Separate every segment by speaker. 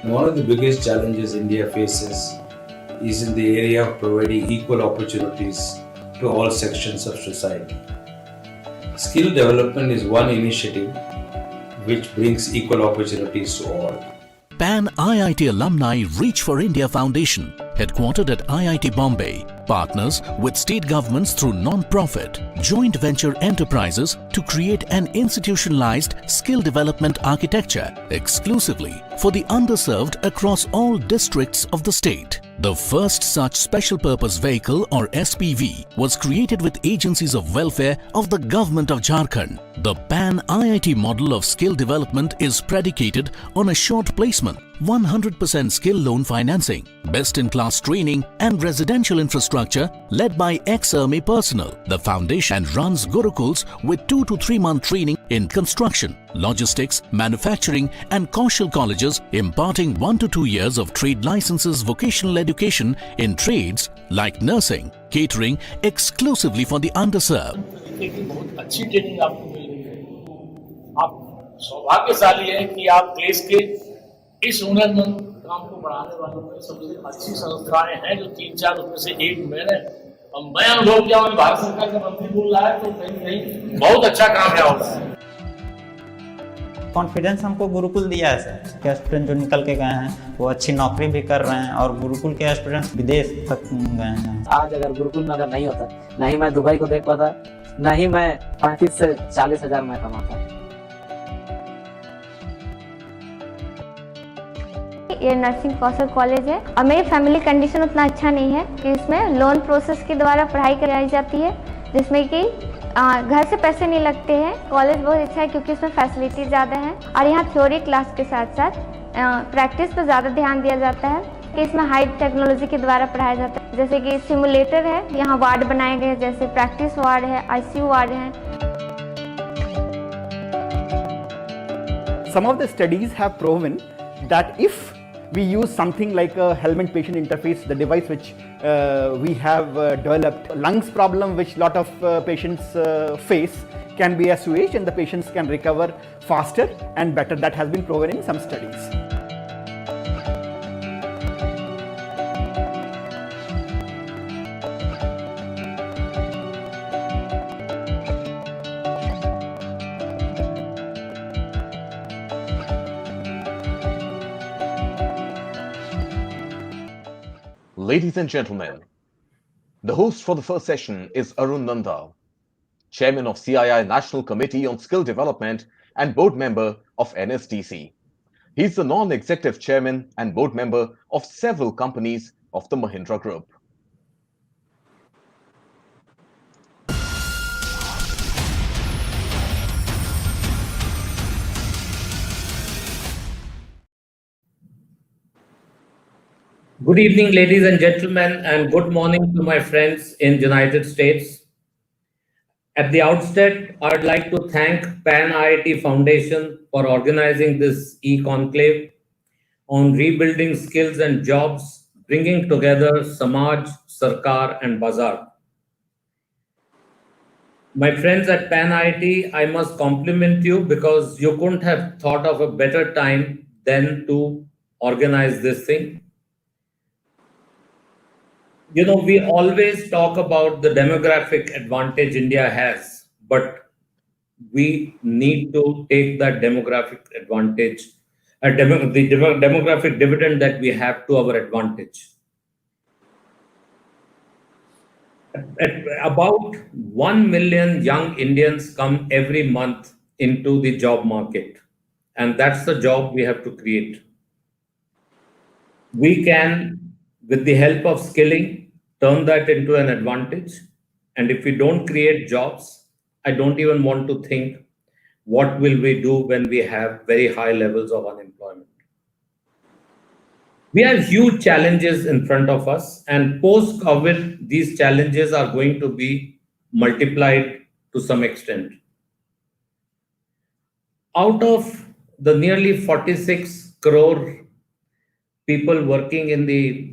Speaker 1: One of the biggest challenges India faces is in the area of providing equal opportunities to all sections of society. Skill development is one initiative which brings equal opportunities to all.
Speaker 2: Pan IIT Alumni Reach for India Foundation, headquartered at IIT Bombay, partners with state governments through non-profit, joint venture enterprises to create an institutionalized skill development architecture exclusively for the underserved across all districts of the state. The first such special purpose vehicle or SPV was created with agencies of welfare of the government of Jharkhand. The Pan IIT model of skill development is predicated on a short placement, 100% skill loan financing, best-in-class training and residential infrastructure led by ex-army personnel. The foundation runs Gurukuls with 2 to 3 month training in construction, logistics, manufacturing and Kaushal colleges imparting 1 to 2 years of trade licenses vocational education in trades like nursing, catering exclusively for the underserved.
Speaker 3: बहुत अच्छी training आपको मिल रही है। आप सौभाग्यशाली हैं कि आप देश के इस हुनरमंद काम को बढ़ाने वालों में सबसे अच्छी संस्थाएं हैं जो 3-4 उसमें से एक मैंने अनुभव किया। भारत सरकार का मंत्री बोल रहा है तो कहीं बहुत अच्छा काम यहाँ होता है।
Speaker 4: कॉन्फिडेंस हमको गुरुकुल दिया है सर के स्टूडेंट जो निकल के गए हैं वो अच्छी नौकरी भी कर रहे हैं और गुरुकुल के स्टूडेंट विदेश तक गए हैं।
Speaker 5: आज अगर गुरुकुल में अगर नहीं होता, ना ही मैं दुबई को देख पाता, ना ही मैं 35 से 40 हजार में कमाता।
Speaker 6: ये नर्सिंग कौशल कॉलेज है और मेरी फैमिली कंडीशन उतना अच्छा नहीं है कि इसमें लोन प्रोसेस के द्वारा पढ़ाई कराई जाती है, जिसमें कि घर से पैसे नहीं लगते हैं। कॉलेज बहुत अच्छा है क्योंकि इसमें फैसिलिटी ज़्यादा है और यहाँ थ्योरी क्लास के साथ साथ प्रैक्टिस पर ज़्यादा ध्यान दिया जाता है कि इसमें हाई टेक्नोलॉजी के द्वारा पढ़ाया जाता है। जैसे कि सिमुलेटर है, यहाँ वार्ड बनाए गए हैं, जैसे प्रैक्टिस वार्ड है, ICU वार्ड है।
Speaker 7: Some of the studies have proven that if we use something like a helmet patient interface, the device which we have developed, lungs problem which lot of patients face can be assuaged and the patients can recover faster and better. That has been proven in some studies.
Speaker 8: Ladies and gentlemen, the host for the first session is Arun Nanda, Chairman of CII National Committee on Skill Development and Board Member of NSDC. He is the non-executive chairman and board member of several companies of the Mahindra Group.
Speaker 3: Good evening, ladies and gentlemen, and good morning to my friends in United States. At the outset, I'd like to thank Pan IIT Foundation for organizing this e-conclave on rebuilding skills and jobs, bringing together Samaj, Sarkar and Bazaar. My friends at Pan IIT, I must compliment you because you couldn't have thought of a better time than to organize this thing. You know, we always talk about the demographic advantage India has, but we need to take that demographic advantage, the demographic dividend that we have to our advantage. About 1 million young Indians come every month into the job market, and that's the job we have to create. We can, with the help of skilling, turn that into an advantage. And if we don't create jobs, I don't even want to think what will we do when we have very high levels of unemployment. We have huge challenges in front of us, and post-COVID, these challenges are going to be multiplied to some extent. Out of the nearly 46 crore people working in the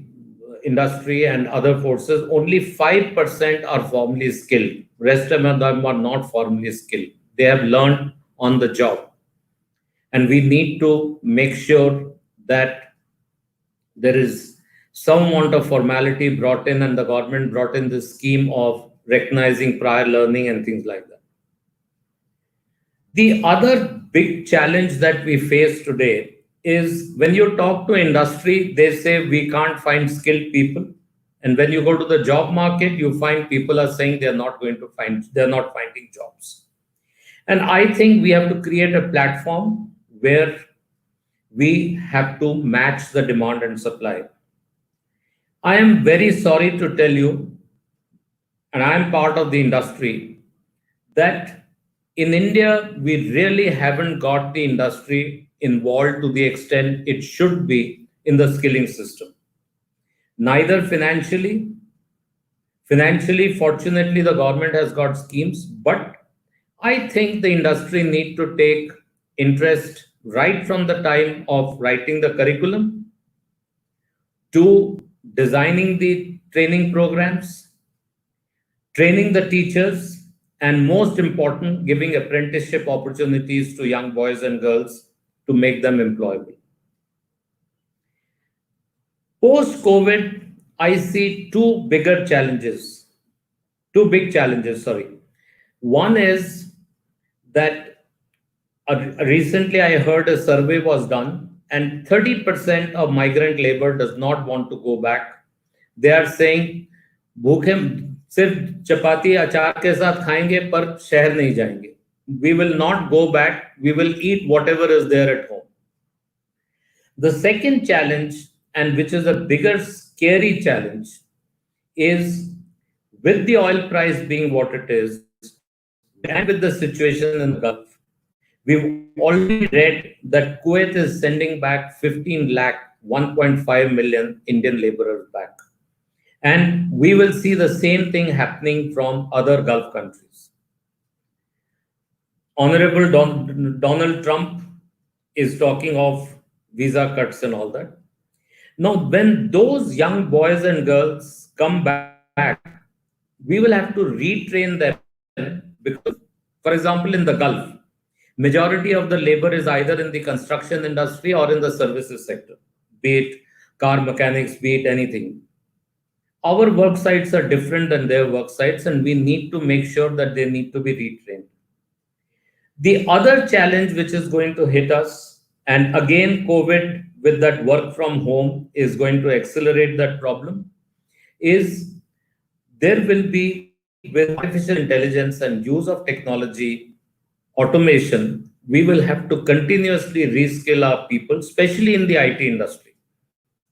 Speaker 3: industry and other forces, only 5% are formally skilled. Rest of them are not formally skilled. They have learned on the job. And we need to make sure that there is some amount of formality brought in, and the government brought in this scheme of recognizing prior learning and things like that. The other big challenge that we face today is when you talk to industry, they say we can't find skilled people. And when you go to the job market, you find people are saying they're not finding jobs. And I think we have to create a platform where we have to match the demand and supply. I am very sorry to tell you, and I am part of the industry, that in India, we really haven't got the industry involved to the extent it should be in the skilling system. Neither financially. Financially, fortunately, the government has got schemes, but I think the industry need to take interest right from the time of writing the curriculum to designing the training programs, training the teachers, and most important, giving apprenticeship opportunities to young boys and girls to make them employable. Post-COVID, I see two big challenges, sorry. One is that recently I heard a survey was done, and 30% of migrant labor does not want to go back. They are saying, भूखे सिर्फ चपाती अचार के साथ खाएंगे पर शहर नहीं जाएंगे. We will not go back. We will eat whatever is there at home. The second challenge, and which is a bigger, scary challenge, is with the oil price being what it is, and with the situation in the Gulf, we've already read that Kuwait is sending back 15 lakh, 1.5 million Indian laborers back. And we will see the same thing happening from other Gulf countries. Honorable Donald Trump is talking of visa cuts and all that. Now, when those young boys and girls come back, we will have to retrain them because, for example, in the Gulf, majority of the labor is either in the construction industry or in the services sector, be it car mechanics, be it anything. Our work sites are different than their work sites, and we need to make sure that they need to be retrained. The other challenge which is going to hit us, and again, COVID with that work from home is going to accelerate that problem, is there will be, with artificial intelligence and use of technology, automation, we will have to continuously reskill our people, especially in the IT industry.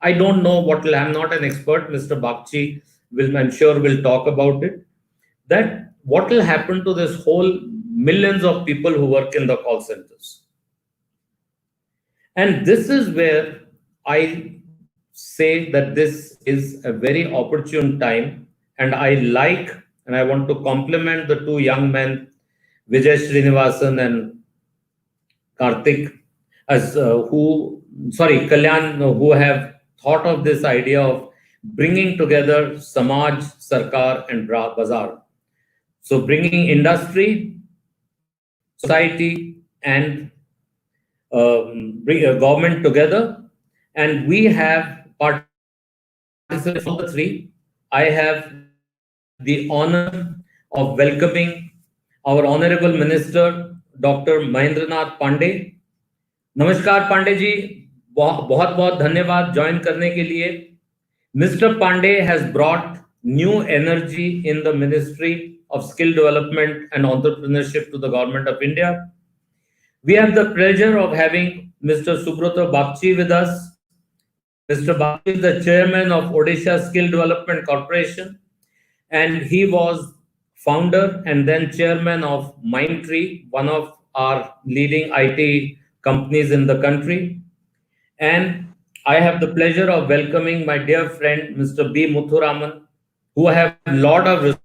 Speaker 3: I don't know what will, I'm not an expert. Mr. Bagchi will, I'm sure, will talk about it. That what will happen to this whole millions of people who work in the call centers. And this is where I say that this is a very opportune time. And I like, and I want to compliment the two young men, Vijay Srinivasan and Karthik, as Kalyan, who have thought of this idea of bringing together Samaj, Sarkar, and Bazaar. So bringing industry, society, and bring a government together. And we have participated from the three. I have the honor of welcoming our Honorable Minister, Dr. Mahendranath Pandey. Namaskar, Pandey ji. बहुत बहुत धन्यवाद join करने के लिए. Mr. Pandey has brought new energy in the Ministry of Skill Development and Entrepreneurship to the Government of India. We have the pleasure of having Mr. Subrata Bagchi with us. Mr. Bagchi is the chairman of Odisha Skill Development Corporation, and he was founder and then chairman of Mindtree, one of our leading IT companies in the country. And I have the pleasure of welcoming my dear friend, Mr. B. Muthuraman, who I have a lot of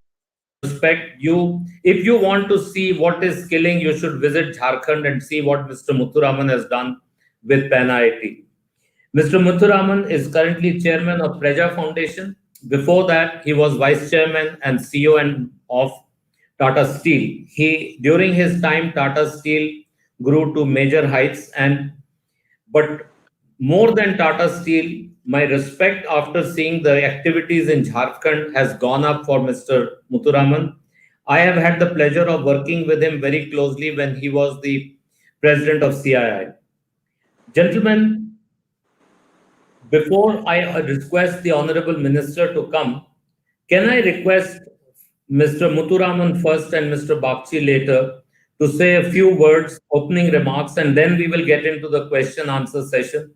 Speaker 3: respect. If you want to see what is skilling, you should visit Jharkhand and see what Mr. Muthuraman has done with PAN IIT. Mr. Muthuraman is currently chairman of Preja Foundation. Before that, he was vice chairman and CEO of Tata Steel. During his time, Tata Steel grew to major heights, but More than Tata Steel, my respect after seeing the activities in Jharkhand has gone up for Mr. Muthuraman. I have had the pleasure of working with him very closely when he was the president of CII. Gentlemen, before I request the Honorable Minister to come, can I request Mr. Muthuraman first and Mr. Bakshi later to say a few words, opening remarks, and then we will get into the question answer session.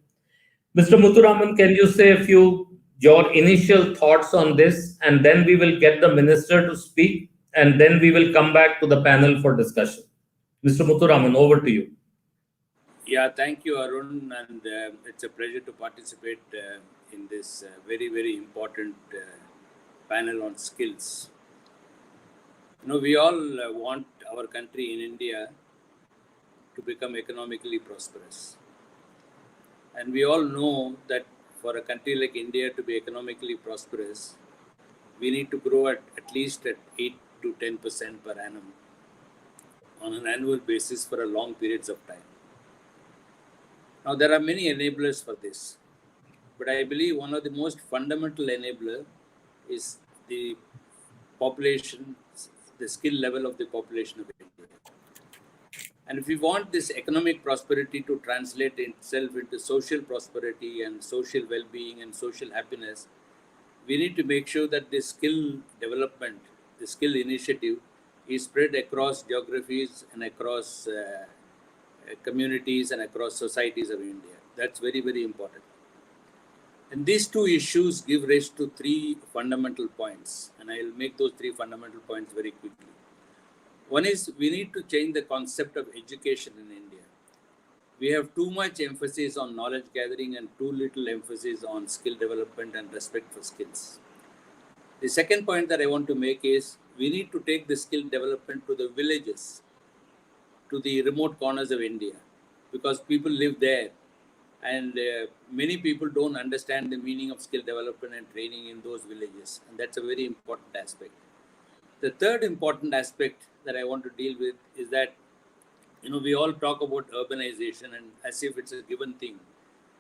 Speaker 3: Mr. Muthuraman, can you say a few your initial thoughts on this, and then we will get the minister to speak, and then we will come back to the panel for discussion. Mr. Muthuraman, over to you.
Speaker 9: Yeah, thank you, Arun, and it's a pleasure to participate in this very, very important panel on skills. You know, we all want our country in India to become economically prosperous. And we all know that for a country like India to be economically prosperous, we need to grow at least at 8 to 10% per annum on an annual basis for a long periods of time. Now, there are many enablers for this, but I believe one of the most fundamental enabler is the population, the skill level of the population of India. And if we want this economic prosperity to translate itself into social prosperity and social well-being and social happiness, we need to make sure that the skill development, the skill initiative is spread across geographies and across communities and across societies of India. That's very, very important. And these two issues give rise to three fundamental points, and I'll make those three fundamental points very quickly. One is we need to change the concept of education in India. We have too much emphasis on knowledge gathering and too little emphasis on skill development and respect for skills. The second point that I want to make is we need to take the skill development to the villages, to the remote corners of India, because people live there and many people don't understand the meaning of skill development and training in those villages, and that's a very important aspect. The third important aspect that I want to deal with is that, you know, we all talk about urbanization and as if it's a given thing,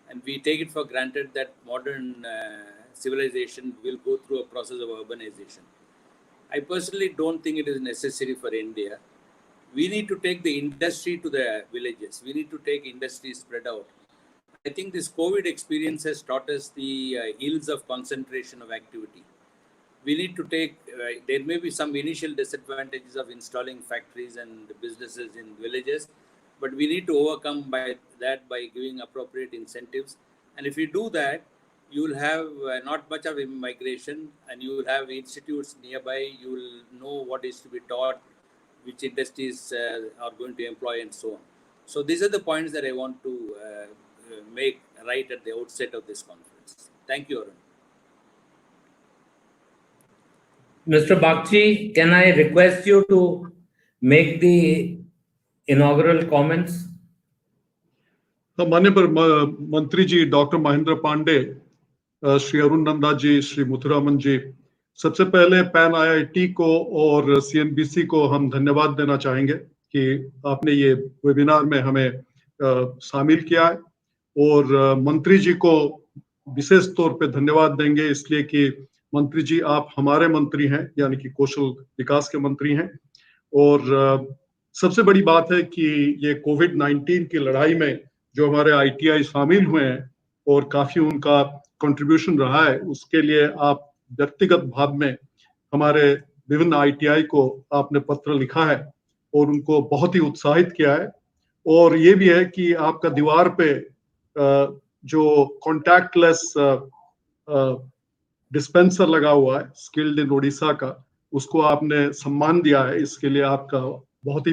Speaker 9: and we take it for granted that modern civilization will go through a process of urbanization. I personally don't think it is necessary for India. We need to take the industry to the villages. We need to take industry spread out. I think this COVID experience has taught us the ills of concentration of activity. We need to take, there may be some initial disadvantages of installing factories and businesses in villages, but we need to overcome by giving appropriate incentives. And if you do that, you will have not much of immigration, and you will have institutes nearby. You will know what is to be taught, which industries are going to employ, and so on. So these are the points that I want to make right at the outset of this conference. Thank you, Arun.
Speaker 3: Mr. Bakshi, can I request you to make the inaugural comments?
Speaker 10: माननीय मंत्री जी doctor Mahendra Pandey, Shri Arun Nanda जी, श्री मुथुरामन जी, सबसे पहले pan IIT को और CNBC को हम धन्यवाद देना चाहेंगे कि आपने ये वेबिनार में हमें शामिल किया है, और मंत्री जी को विशेष तौर पे धन्यवाद देंगे इसलिए कि मंत्री जी आप हमारे मंत्री हैं, यानी कि कौशल विकास के मंत्री हैं। और सबसे बड़ी बात है कि ये कोविड-19 की लड़ाई में जो हमारे आईटीआई शामिल हुए हैं और काफी उनका कंट्रीब्यूशन रहा है, उसके लिए आप व्यक्तिगत भाव में हमारे विभिन्न आईटीआई को आपने पत्र लिखा है और उनको बहुत ही उत्साहित किया है। और ये भी है कि आपका दीवार पे जो कॉन्टैक्टलेस डिस्पेंसर लगा हुआ है स्किल्ड इन ओडिशा का, उसको आपने सम्मान दिया है, इसके लिए आपका बहुत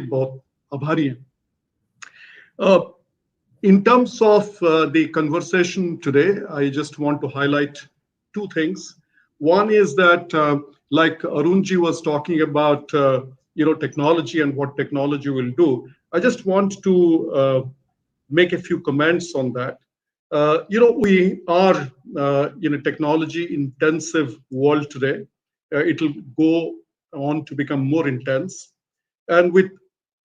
Speaker 10: आभारी हैं। In terms of the conversation today, I just want to highlight two things. One is that, like Arunji was talking about, technology and what technology will do. I just want to make a few comments on that. We are in a technology-intensive world today. It will go on to become more intense, and with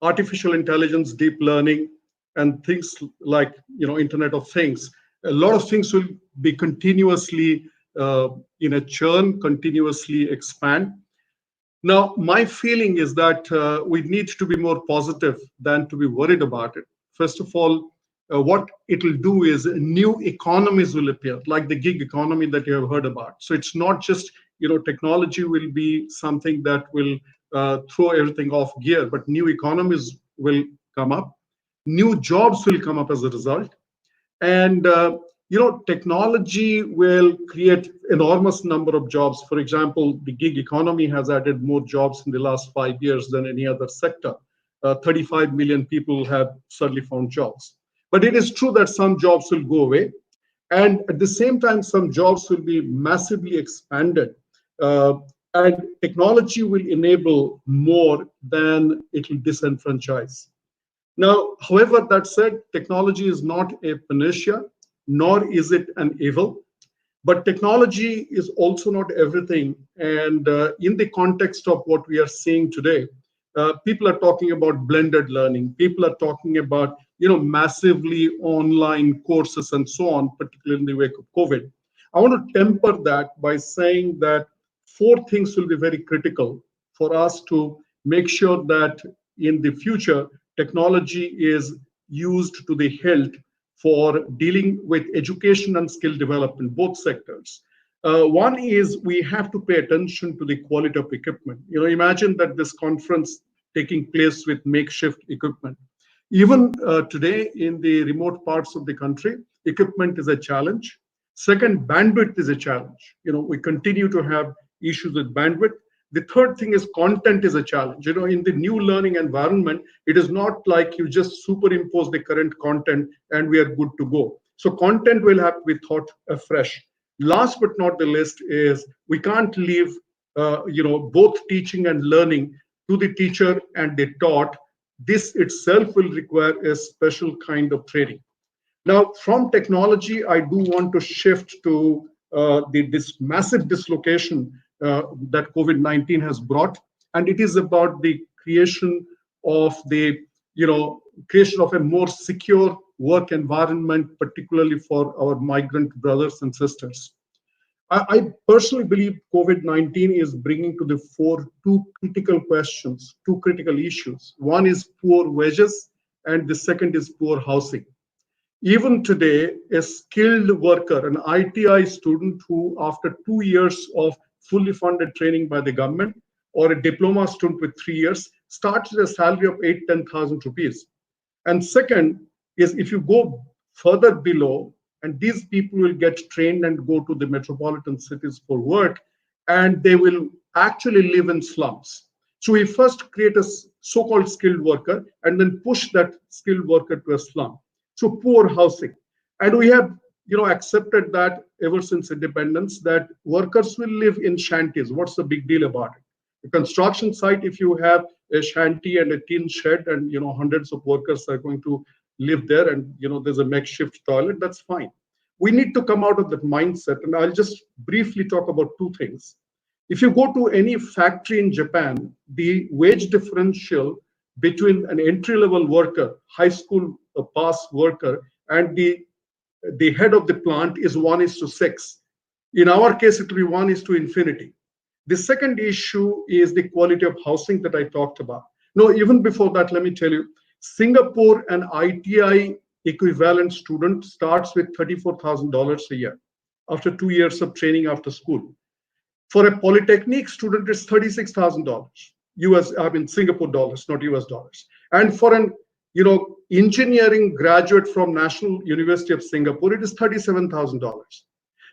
Speaker 10: artificial intelligence, deep learning, and things like Internet of Things, A lot of things will be continuously in a churn, continuously expand. Now, my feeling is that we need to be more positive than to be worried about it. First of all, what it will do is new economies will appear, like the gig economy that you have heard about. So it's not just, technology will be something that will throw everything off gear, but new economies will come up. New jobs will come up as a result. And technology will create enormous number of jobs. For example, the gig economy has added more jobs in the last 5 years than any other sector. 35 million people have suddenly found jobs. But it is true that some jobs will go away, and at the same time, some jobs will be massively expanded. And technology will enable more than it will disenfranchise. Now, however, that said, technology is not a panacea, nor is it an evil. But technology is also not everything. And in the context of what we are seeing today, people are talking about blended learning. People are talking about, massively online courses and so on, particularly in the wake of COVID. I want to temper that by saying that 4 things will be very critical for us to make sure that in the future, technology is used to the hilt for dealing with education and skill development, both sectors. One is we have to pay attention to the quality of equipment. Imagine that this conference taking place with makeshift equipment. Even today in the remote parts of the country, equipment is a challenge. Second, bandwidth is a challenge. We continue to have issues with bandwidth. The third thing is content is a challenge. In the new learning environment, it is not like you just superimpose the current content and we are good to go. So content will have to be thought afresh. Last but not the least is we can't leave both teaching and learning to the teacher and the taught. This itself will require a special kind of training. Now, from technology, I do want to shift to this massive dislocation that COVID-19 has brought, and it is about the creation of a more secure work environment, particularly for our migrant brothers and sisters. I personally believe COVID-19 is bringing to the fore 2 critical questions, 2 critical issues. One is poor wages, and the second is poor housing. Even today, a skilled worker, an ITI student who, after 2 years of fully funded training by the government, or a diploma student with 3 years, starts with a salary of 8,000-10,000 rupees. And second is if you go further below, and these people will get trained and go to the metropolitan cities for work, and they will actually live in slums. So we first create a so-called skilled worker and then push that skilled worker to a slum. So poor housing. And we have accepted that ever since independence, that workers will live in shanties. What's the big deal about it? The construction site, if you have a shanty and a tin shed and hundreds of workers are going to live there and there's a makeshift toilet, that's fine. We need to come out of that mindset. And I'll just briefly talk about 2 things. If you go to any factory in Japan, the wage differential between an entry-level worker, high school pass worker, and the head of the plant is 1:6. In our case, it will be 1:infinity. The second issue is the quality of housing that I talked about. No, even before that, let me tell you, Singapore, an ITI equivalent student starts with $34,000 a year after 2 years of training after school. For a polytechnic student, it's $36,000 Singapore dollars, not US dollars. And for an engineering graduate from National University of Singapore, it is $37,000.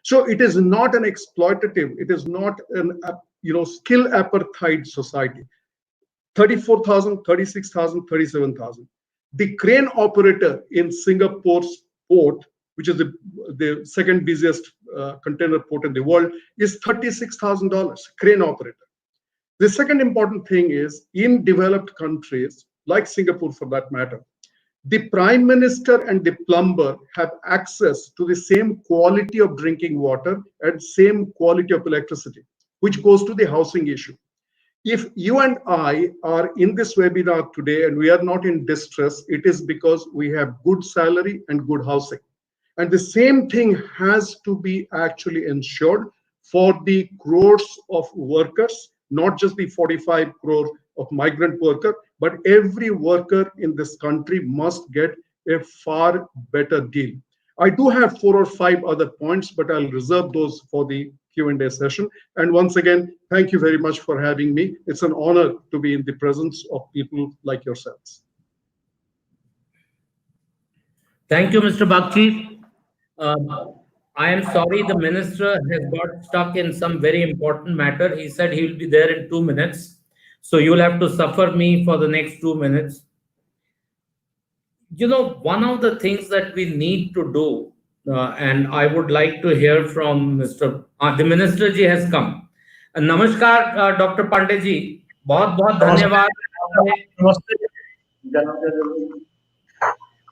Speaker 10: So it is not an exploitative, it is not an skill apartheid society. 34,000, 36,000, 37,000. The crane operator in Singapore's port, which is the second busiest container port in the world, is $36,000, crane operator. The second important thing is, in developed countries, like Singapore for that matter, the prime minister and the plumber have access to the same quality of drinking water and same quality of electricity, which goes to the housing issue. If you and I are in this webinar today and we are not in distress, it is because we have good salary and good housing. And the same thing has to be actually ensured for the crores of workers, not just the 45 crore of migrant worker, but every worker in this country must get a far better deal. I do have 4 or 5 other points, but I'll reserve those for the Q&A session. And once again, thank you very much for having me. It's an honor to be in the presence of people like yourselves.
Speaker 3: Thank you, Mr. Bagchi. I am sorry the minister has got stuck in some very important matter. He said he will be there in 2 minutes. So you'll have to suffer me for the next 2 minutes. You know, one of the things that we need to do, and I would like to hear from the minister ji has come. Namaskar, Dr. Pandey ji. बहुत बहुत धन्यवाद.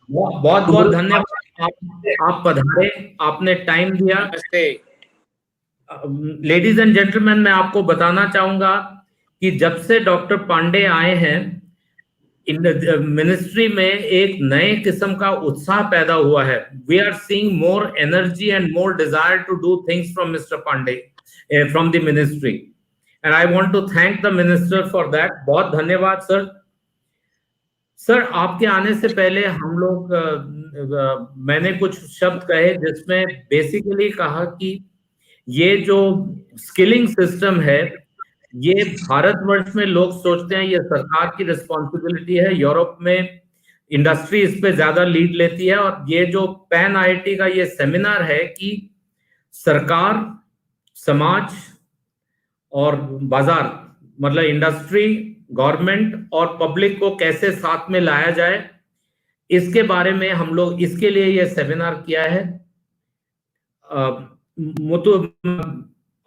Speaker 3: बहुत बहुत धन्यवाद. आप पधारे, आपने time दिया. लेडीज एंड जेंटलमैन, मैं आपको बताना चाहूंगा कि जब से डॉक्टर पांडे आए हैं मिनिस्ट्री में एक नए किस्म का उत्साह पैदा हुआ है. We are seeing more energy and more desire to do things from mister Pandey from the ministry, and I want to thank the minister for that. बहुत धन्यवाद सर. सर, आपके आने से पहले हम लोग मैंने कुछ शब्द कहे जिसमें बेसिकली कहा कि ये जो स्किलिंग सिस्टम है, ये भारतवर्ष में लोग सोचते हैं ये सरकार की रिस्पॉन्सिबिलिटी है. यूरोप में इंडस्ट्री इस पे ज्यादा लीड लेती है. और ये जो पैन आईआईटी का ये सेमिनार है कि सरकार, समाज और बाजार, मतलब इंडस्ट्री, गवर्नमेंट और पब्लिक को कैसे साथ में लाया जाए, इसके बारे में हम लोग इसके लिए ये सेमिनार किया है.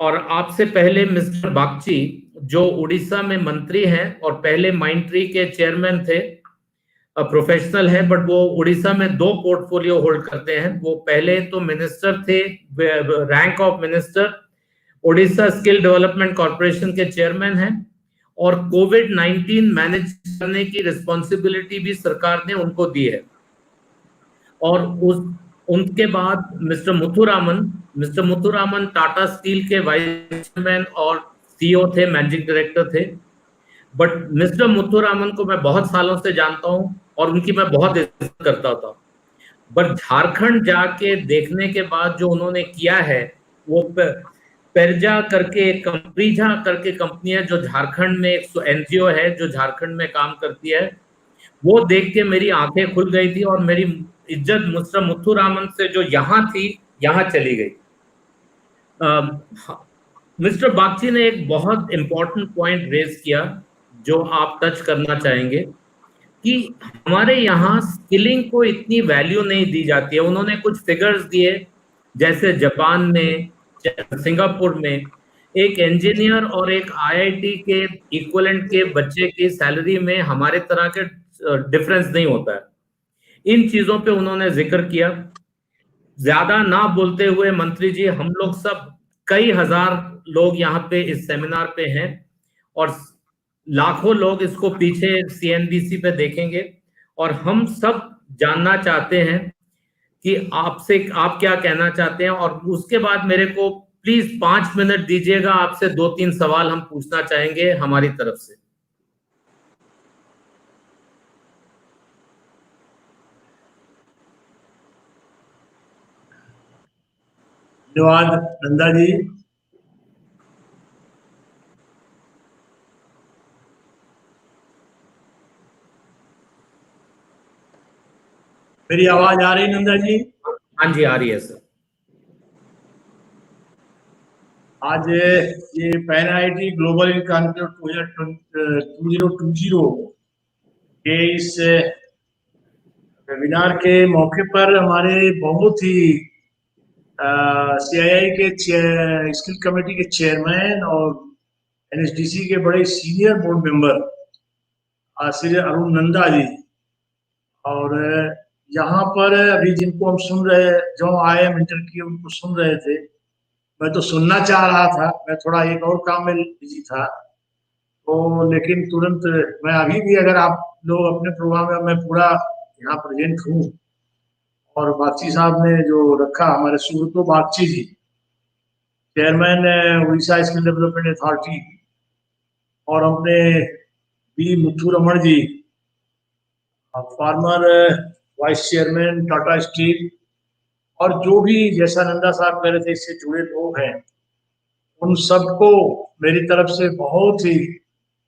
Speaker 3: और आपसे पहले मिस्टर बागची जो उड़ीसा में मंत्री हैं और पहले माइंडट्री के चेयरमैन थे, प्रोफेशनल है, बट वो उड़ीसा में 2 पोर्टफोलियो होल्ड करते हैं. वो पहले तो मिनिस्टर थे, rank of minister, Orissa skill development corporation के चेयरमैन हैं, और कोविड-19 मैनेज करने की रिस्पॉन्सिबिलिटी भी सरकार ने उनको दी है. और उनके बाद मिस्टर मुथुरामन टाटा स्टील के वाइस चेयरमैन और सीईओ थे, मैनेजिंग डायरेक्टर थे. बट मिस्टर मुथुरामन को मैं बहुत सालों से जानता हूं और उनकी मैं बहुत इज्जत करता था. बट झारखंड जाके देखने के बाद जो उन्होंने किया है, वो पेरजा करके कंपनी है जो झारखंड में एक एनजीओ है जो झारखंड में काम करती है, वो देख के मेरी आंखें खुल गई थी और मेरी इज्जत मिस्टर मुथुरामन से जो यहाँ थी यहाँ चली गई. मिस्टर बागची ने एक बहुत इंपॉर्टेंट पॉइंट रेज किया जो आप टच करना चाहेंगे कि हमारे यहाँ स्किलिंग को इतनी वैल्यू नहीं दी जाती है. उन्होंने कुछ फिगर्स दिए, जैसे जापान में, सिंगापुर में एक इंजीनियर और एक आईआईटी के इक्विवेलेंट के बच्चे की सैलरी में हमारे तरह के डिफरेंस नहीं होता है. इन चीजों पे उन्होंने जिक्र किया. ज्यादा ना बोलते हुए मंत्री जी, हम लोग सब कई हजार लोग यहाँ पे इस सेमिनार पे हैं और लाखों लोग इसको पीछे सीएनबीसी पे देखेंगे, और हम सब जानना चाहते हैं कि आपसे आप क्या कहना चाहते हैं. और उसके बाद मेरे को प्लीज 5 मिनट दीजिएगा, आपसे 2-3 सवाल हम पूछना चाहेंगे हमारी तरफ से.
Speaker 11: धन्यवाद नंदा जी. मेरी आवाज आ रही है नंदा जी?
Speaker 3: हाँ जी, आ रही है सर.
Speaker 11: आज ये पैन आईआईटी ग्लोबल कॉन्क्लेव 2020 के इस वेबिनार के मौके पर हमारे बहुत ही सीआईआई के स्किल कमेटी के चेयरमैन और एनएसडीसी के बड़े senior board member Shri Arun Nanda ji, और यहाँ पर अभी जिनको हम सुन रहे, जो IIM इंटर किए उनको सुन रहे थे, मैं तो सुनना चाह रहा था, मैं थोड़ा एक और काम में बिजी था, तो लेकिन तुरंत मैं अभी भी, अगर आप लोग अपने प्रोग्राम में, मैं पूरा यहाँ प्रेजेंट हूँ और बागची साहब ने जो रखा, हमारे Subroto Bagchi ji, chairman Orissa skill development authority, और अपने B Muthuraman ji, former vice chairman Tata steel, और जो भी जैसा नंदा साहब कह रहे थे इससे जुड़े लोग हैं, उन सबको मेरी तरफ से बहुत ही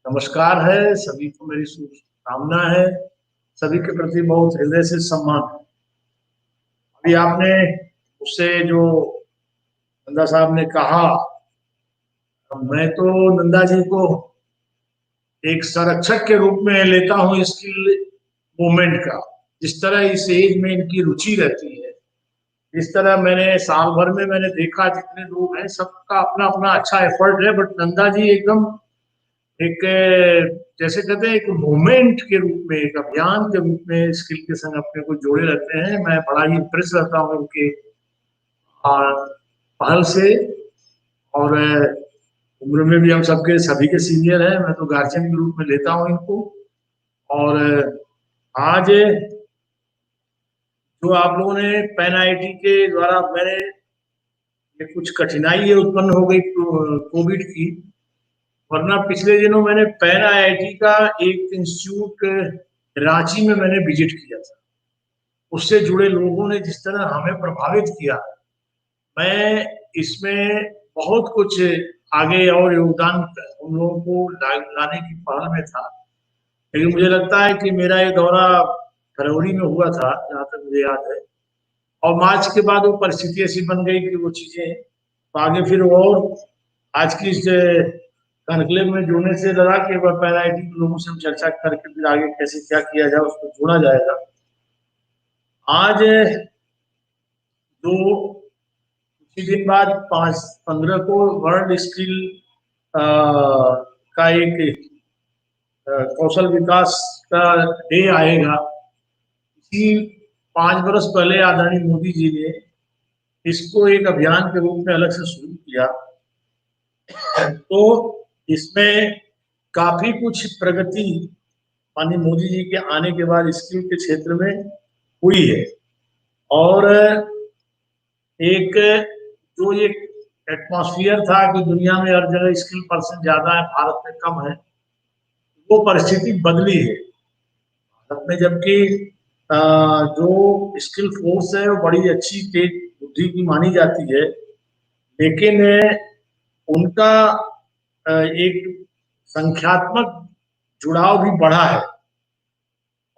Speaker 11: नमस्कार है, सभी को मेरी शुभकामना है, सभी के प्रति बहुत हृदय से सम्मान है। अभी आपने उससे जो नंदा साहब ने कहा, मैं तो नंदा जी को एक संरक्षक के रूप में लेता हूँ स्किल मूवमेंट का। जिस तरह इस एज में इनकी रुचि रहती है, इस तरह मैंने साल भर में मैंने देखा जितने लोग हैं सबका अपना अपना अच्छा एफर्ट है, बट नंदा जी एकदम एक जैसे कहते हैं एक मूवमेंट के रूप में, एक अभियान के रूप में स्किल के संग अपने को जोड़े रहते हैं। मैं बड़ा ही इम्प्रेस रहता हूँ उनके पहल से, और उम्र में भी हम सबके सभी के सीनियर हैं, मैं तो गार्जियन के रूप में लेता हूँ इनको। और आज जो आप लोगों ने पैन आईआईटी के द्वारा, मैंने ये कुछ कठिनाई उत्पन्न हो गई कोविड की, वरना पिछले दिनों मैंने पैन आईआईटी का एक इंस्टीट्यूट रांची में मैंने विजिट किया था। उससे जुड़े लोगों ने जिस तरह हमें प्रभावित किया, मैं इसमें बहुत कुछ आगे और योगदान उन लोगों को लाने की पहल में था। लेकिन मुझे लगता है कि मेरा ये दौरा फरवरी में हुआ था, जहाँ तक मुझे याद है, और मार्च के बाद वो परिस्थिति ऐसी बन गई कि वो चीजें तो आगे फिर और आज की इस कॉन्क्लेव में जुड़ने से लगा कि पैन आईआईटी के लोगों से हम चर्चा करके फिर आगे कैसे क्या किया जाए उसको जोड़ा जाएगा। आज जो कुछ ही दिन बाद 5-15 को वर्ल्ड स्किल का एक कौशल विकास का डे आएगा। इसी 5 बरस पहले आदरणीय मोदी जी ने इसको एक अभियान के रूप में अलग से शुरू किया, तो इसमें काफी कुछ प्रगति माननीय मोदी जी के आने के बाद स्किल के क्षेत्र में हुई है। और एक जो एक एटमॉस्फेयर था कि दुनिया में हर जगह स्किल पर्सन ज्यादा है, भारत में कम है, वो परिस्थिति बदली है भारत में। जबकि जो स्किल फोर्स है वो बड़ी अच्छी तेज बुद्धि की मानी जाती है, लेकिन उनका एक संख्यात्मक जुड़ाव भी बढ़ा है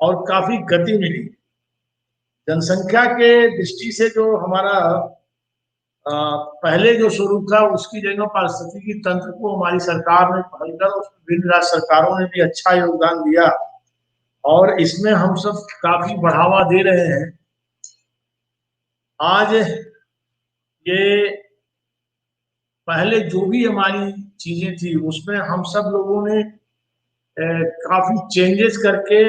Speaker 11: और काफी गति मिली। जनसंख्या के दृष्टि से जो हमारा पहले जो स्वरूप था, उसकी जगह पारिस्थितिकी तंत्र को हमारी सरकार ने पहल कर, उसमें विभिन्न राज्य सरकारों ने भी अच्छा योगदान दिया और इसमें हम सब काफी बढ़ावा दे रहे हैं। आज ये पहले जो भी हमारी चीजें थी उसमें हम सब लोगों ने काफी चेंजेस करके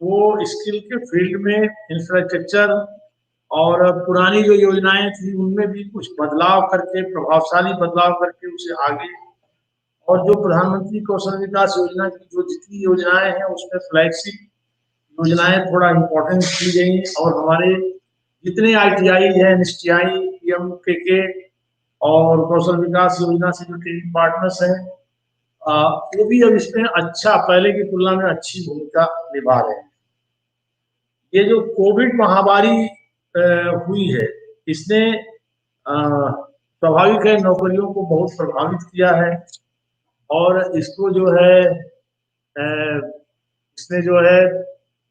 Speaker 11: वो स्किल के फील्ड में इंफ्रास्ट्रक्चर और पुरानी जो योजनाएं थी उनमें भी कुछ बदलाव करके, प्रभावशाली बदलाव करके उसे आगे, और जो प्रधानमंत्री कौशल विकास योजना की जो जितनी योजनाएं हैं उसमें फ्लैगशिप योजनाएं थोड़ा इम्पोर्टेंट की गई, और हमारे जितने ITI है, NSTI, PMKK और कौशल विकास योजना से जो ट्रेनिंग पार्टनर्स हैं, वो भी अब इसमें अच्छा, पहले की तुलना में अच्छी भूमिका निभा रहे हैं। ये जो कोविड महामारी हुई है, इसने स्वाभाविक है नौकरियों को बहुत प्रभावित किया है, और इसको जो है इसने जो है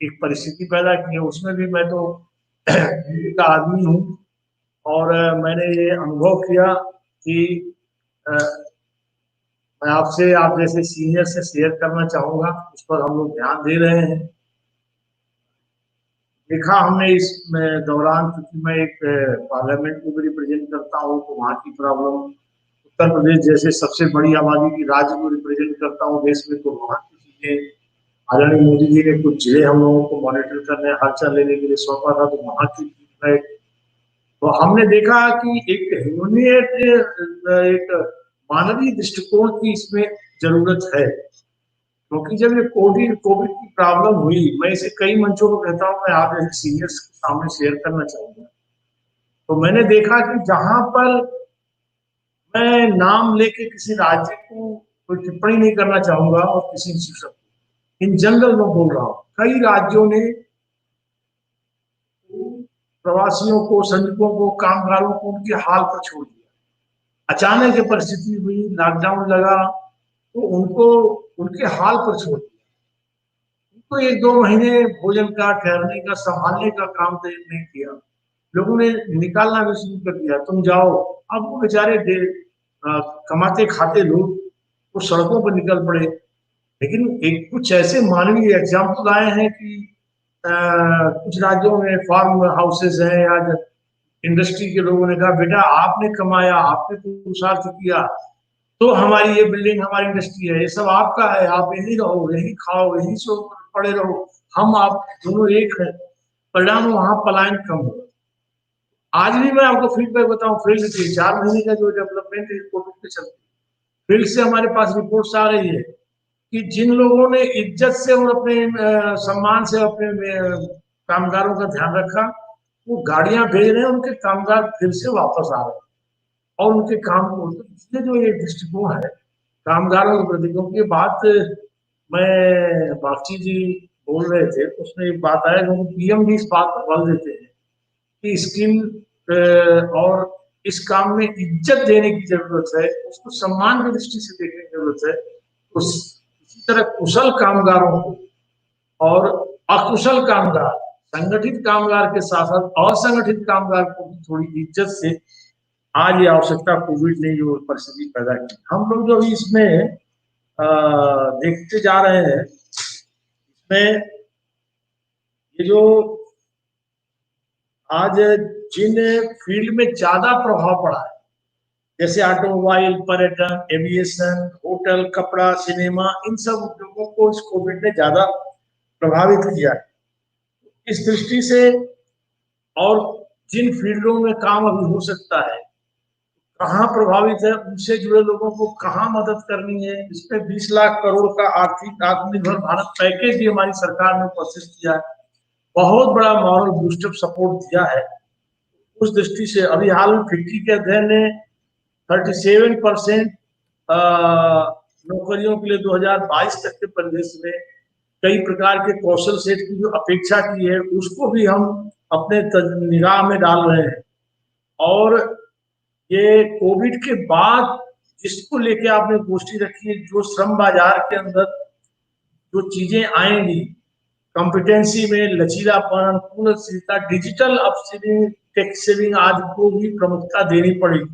Speaker 11: एक परिस्थिति पैदा की है। उसमें भी मैं तो का आदमी हूँ, और मैंने ये अनुभव किया कि मैं आपसे, आप जैसे सीनियर से शेयर करना चाहूँगा, उस पर हम लोग ध्यान दे रहे हैं। देखा हमने इस दौरान, क्योंकि मैं एक पार्लियामेंट को भी रिप्रेजेंट करता हूँ, तो वहाँ की प्रॉब्लम, उत्तर प्रदेश जैसे सबसे बड़ी आबादी की राज्य को रिप्रेजेंट करता हूँ देश में, तो वहाँ की चीजें, आदरणीय मोदी जी ने कुछ जिले हम लोगों को मॉनिटर करने, हालचाल लेने के लिए सौंपा था, तो वहाँ की फीडबैक, तो हमने देखा कि एक ह्यूमैनिटी, एक मानवीय दृष्टिकोण की इसमें जरूरत है। क्योंकि जब ये कोविड की प्रॉब्लम हुई, मैं इसे कई मंचों पर कहता हूँ, मैं आप जैसे सीनियर्स के सामने शेयर करना चाहूंगा। तो मैंने देखा कि जहां पर मैं नाम लेके किसी राज्य को कोई टिप्पणी नहीं करना चाहूंगा और किसी इंस्टीट्यूशन, इन जनरल मैं बोल रहा हूँ, कई राज्यों ने प्रवासियों को, श्रमिकों को, कामगारों को उनके हाल पर छोड़ दिया। अचानक जब परिस्थिति हुई, लॉकडाउन लगा, तो उनको उनके हाल पर छोड़ दिया। उनको 1-2 महीने भोजन का, ठहरने का, संभालने का काम तो नहीं किया। लोगों ने निकालना भी शुरू कर दिया, तुम जाओ। अब वो बेचारे कमाते खाते लोग वो सड़कों पर निकल पड़े। लेकिन एक कुछ ऐसे मानवीय एग्जाम्पल आए हैं कि कुछ राज्यों में फार्म हाउसेस हैं, या इंडस्ट्री के लोगों ने कहा बेटा आपने कमाया, आपने पुरुषार्थ किया, तो हमारी ये बिल्डिंग, हमारी इंडस्ट्री है, ये सब आपका है, आप यही रहो, यही खाओ, यही सो पड़े रहो, हम आप दोनों एक है। परिणाम वहां पलायन कम हो। आज भी मैं आपको फीडबैक बताऊं, फील्ड से 4 महीने का जो डेवलपमेंट है कोविड के चलते, फील्ड से हमारे पास रिपोर्ट्स आ रही है कि जिन लोगों ने इज्जत से और अपने सम्मान से अपने कामगारों का ध्यान रखा, वो गाड़ियां भेज रहे हैं, उनके कामगार फिर से वापस आ रहे हैं और उनके काम को, इसलिए जो ये दृष्टिकोण है कामगारों के प्रति, क्योंकि बात मैं बागची जी बोल रहे थे, उसमें एक बात आया, क्योंकि पीएम भी इस बात पर बल देते हैं कि स्किल और इस काम में इज्जत देने की जरूरत है, उसको सम्मान की दृष्टि से देखने की जरूरत है। इसी तरह कुशल कामगारों को और अकुशल कामगार, संगठित कामगार के साथ साथ असंगठित कामगार को भी थोड़ी इज्जत से आज ये आवश्यकता कोविड ने जो परिस्थिति पैदा की, हम लोग जो भी इसमें देखते जा रहे हैं, इसमें ये जो आज जिन फील्ड में ज्यादा प्रभाव पड़ा है, जैसे ऑटोमोबाइल, पर्यटन, एविएशन, होटल, कपड़ा, सिनेमा, इन सब उद्योगों को इस कोविड ने ज्यादा प्रभावित किया है। इस दृष्टि से और जिन फील्डों में काम अभी हो सकता है, कहाँ प्रभावित है, उनसे जुड़े लोगों को कहाँ मदद करनी है, इसमें 20 लाख करोड़ का आर्थिक आत्मनिर्भर भारत पैकेज भी हमारी सरकार ने प्रोसेस किया है, बहुत बड़ा मॉरल बूस्टअप सपोर्ट दिया है। उस दृष्टि से अभी हाल में फिक्की के अध्ययन ने 37% नौकरियों के लिए 2022 तक के परिवेश में कई प्रकार के कौशल सेट की जो अपेक्षा की है, उसको भी हम अपने निगाह में डाल रहे हैं। और ये कोविड के बाद जिसको लेके आपने गोष्ठी रखी है, जो श्रम बाजार के अंदर जो चीजें आएंगी, कॉम्पिटेंसी में लचीलापन, पूर्णशीलता, डिजिटल अपस्किलिंग, टेक सेविंग आदि को भी प्रमुखता देनी पड़ेगी।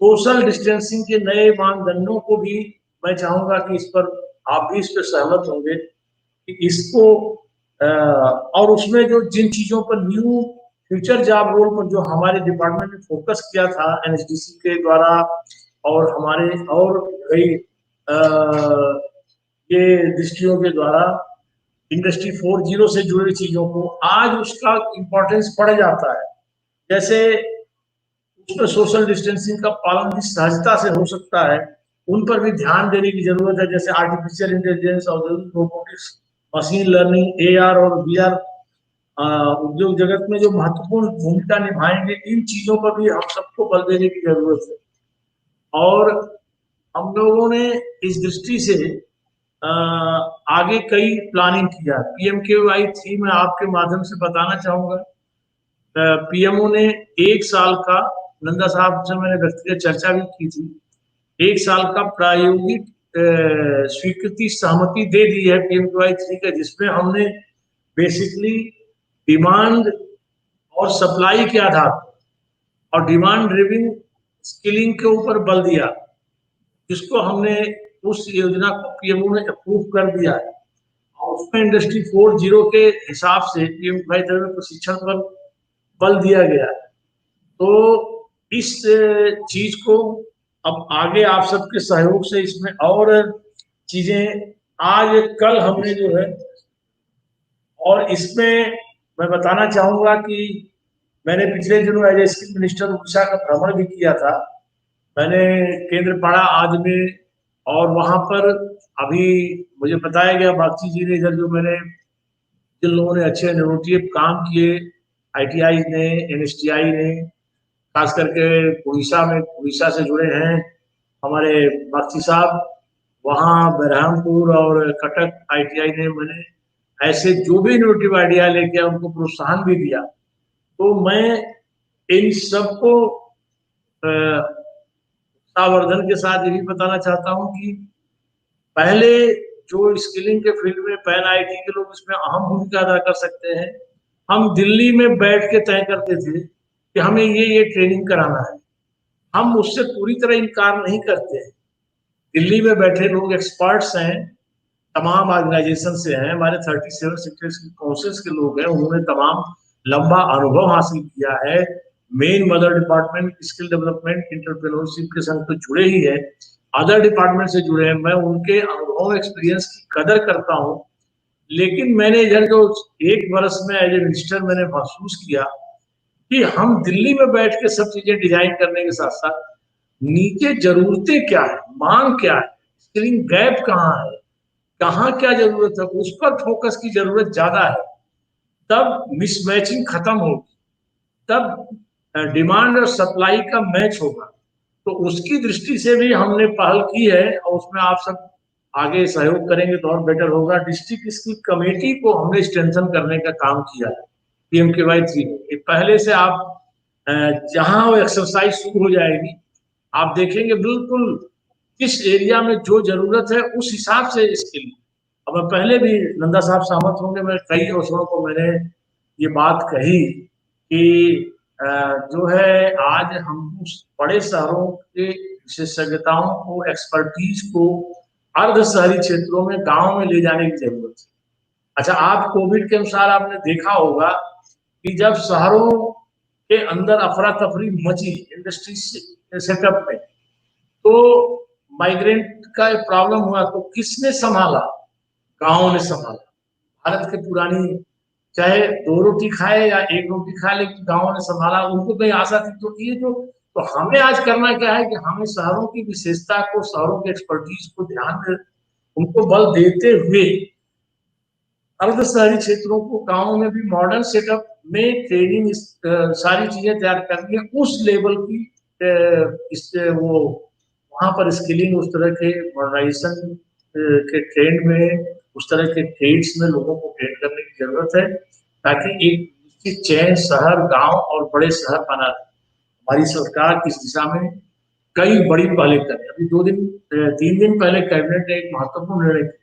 Speaker 11: सोशल डिस्टेंसिंग के नए मानदंडों को भी मैं चाहूंगा कि इस पर आप भी इस पर सहमत होंगे कि इसको और उसमें जो जिन चीजों पर न्यू फ्यूचर जॉब रोल पर जो हमारे डिपार्टमेंट ने फोकस किया था एनएचडीसी के द्वारा और हमारे और कई ये दृष्टियों के द्वारा, इंडस्ट्री 4.0 से जुड़ी चीजों को आज उसका इम्पोर्टेंस बढ़ जाता है। जैसे उसमें सोशल डिस्टेंसिंग का पालन जिस सहजता से हो सकता है, उन पर भी ध्यान देने की जरूरत है। जैसे आर्टिफिशियल इंटेलिजेंस, औद्योगिक रोबोटिक्स, मशीन लर्निंग, एआर और वीआर उद्योग जगत में जो महत्वपूर्ण भूमिका निभाएंगे, इन चीजों पर भी हम सबको बल देने की जरूरत है। और हम लोगों ने इस दृष्टि से आगे कई प्लानिंग किया। PMKVY 3 में आपके माध्यम से बताना चाहूंगा, पीएमओ ने 1 साल का, नंदा साहब से मैंने व्यक्तिगत चर्चा भी की थी, 1 साल का प्रायोगिक स्वीकृति सहमति दे दी है PMKVY 3 का, जिसमें हमने बेसिकली डिमांड और सप्लाई के आधार पर और डिमांड ड्रिवन स्किलिंग के ऊपर बल दिया, जिसको हमने उस योजना को पीएमओ ने अप्रूव कर दिया है। और उसमें इंडस्ट्री 4.0 के हिसाब से PMKVY प्रशिक्षण पर बल दिया गया है। तो इस चीज को अब आगे आप सबके सहयोग से इसमें और चीजें आज कल हमने जो है, और इसमें मैं बताना चाहूंगा कि मैंने पिछले दिनों as a skill minister Orissa का भ्रमण भी किया था। मैंने केंद्रपाड़ा आज में और वहां पर अभी मुझे बताया गया बागची जी ने, इधर जो मैंने जिन लोगों ने अच्छे इनोवेटिव काम किए, ITI ने, NSTI ने, खास करके उड़ीसा से जुड़े हैं हमारे बागची साहब, वहाँ बरहमपुर और कटक ITI ने, मैंने ऐसे जो भी इनोवेटिव आइडिया लेके उनको प्रोत्साहन भी दिया। तो मैं इन सबको उत्साहवर्धन के साथ ये भी बताना चाहता हूँ कि पहले जो स्किलिंग के फील्ड में पैन IIT के लोग इसमें अहम भूमिका अदा कर सकते हैं। हम दिल्ली में बैठ के तय करते थे कि हमें ये ट्रेनिंग कराना है, हम उससे पूरी तरह इनकार नहीं करते हैं। दिल्ली में बैठे लोग एक्सपर्ट्स हैं, तमाम ऑर्गेनाइजेशन से हैं, हमारे 37 सेक्टर्स की काउंसिल्स के लोग हैं, उन्होंने तमाम लंबा अनुभव हासिल किया है। Main mother department skill development entrepreneurship के संग तो जुड़े ही है, अदर डिपार्टमेंट से जुड़े हैं। मैं उनके अनुभव एक्सपीरियंस की कदर करता हूँ, लेकिन मैंने इधर जो 1 वर्ष में एज ए मिनिस्टर मैंने महसूस किया कि हम दिल्ली में बैठ के सब चीजें डिजाइन करने के साथ साथ नीचे जरूरतें क्या है, मांग क्या है, स्किलिंग गैप कहाँ है, कहाँ क्या जरूरत है, उस पर फोकस की जरूरत ज्यादा है। तब मिसमैचिंग खत्म होगी, तब डिमांड और सप्लाई का मैच होगा। तो उसकी दृष्टि से भी हमने पहल की है और उसमें आप सब आगे सहयोग करेंगे तो और बेटर होगा। डिस्ट्रिक्ट स्किल कमेटी को हमने स्ट्रेंथन करने का काम किया है PMKY 3 में। पहले से आप जहां वो एक्सरसाइज शुरू हो जाएगी, आप देखेंगे बिल्कुल किस एरिया में जो जरूरत है उस हिसाब से स्किल। अब मैं पहले भी नंदा साहब सहमत होंगे, मैं कई अवसरों को मैंने ये बात कही कि जो है आज हम बड़े शहरों के विशेषज्ञताओं को, एक्सपर्टीज को अर्ध शहरी क्षेत्रों में, गांव में ले जाने की जरूरत है। अच्छा, आप कोविड के अनुसार आपने देखा होगा कि जब शहरों के अंदर अफरा तफरी मची इंडस्ट्री सेटअप में, तो माइग्रेंट का प्रॉब्लम हुआ तो किसने संभाला? गांव ने संभाला। भारत के पुरानी चाहे 2 रोटी खाए या 1 रोटी खाए, लेकिन गांव ने संभाला। उनको कहीं आशा थी तो ये जो, तो हमें आज करना क्या है कि हमें शहरों की विशेषता को, शहरों के एक्सपर्टीज को ध्यान में, उनको बल देते हुए अर्ध शहरी क्षेत्रों को, गाँव में भी मॉडर्न सेटअप में ट्रेनिंग, सारी चीजें तैयार करनी है उस लेवल की। इससे वो वहां पर स्किलिंग, उस तरह के मॉडर्नाइजेशन के ट्रेंड में, उस तरह के ट्रेड्स में लोगों को ट्रेन करने की जरूरत है, ताकि एक निश्चित चैन शहर, गांव और बड़े शहर बना रहे। हमारी सरकार इस दिशा में कई बड़ी पहले कर, अभी 3 दिन पहले कैबिनेट ने एक महत्वपूर्ण निर्णय किया,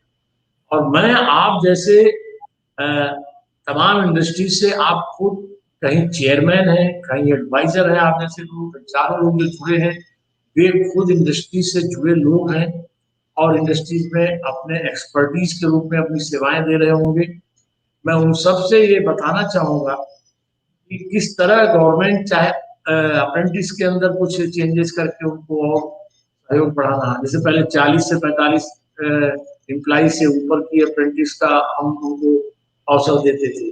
Speaker 11: और मैं आप जैसे तमाम इंडस्ट्री से, आप खुद कहीं चेयरमैन है, कहीं एडवाइजर है, आप जैसे लोग, 4 लोग जो जुड़े हैं, वे खुद इंडस्ट्री से जुड़े लोग हैं और इंडस्ट्रीज में अपने एक्सपर्टीज के रूप में अपनी सेवाएं दे रहे होंगे। मैं उन सब से ये बताना चाहूंगा कि किस तरह गवर्नमेंट चाहे अप्रेंटिस के अंदर कुछ चेंजेस करके उनको और सहयोग बढ़ाना। जैसे पहले 40 से 45 एम्प्लॉय से ऊपर की अप्रेंटिस का हम उनको अवसर देते थे,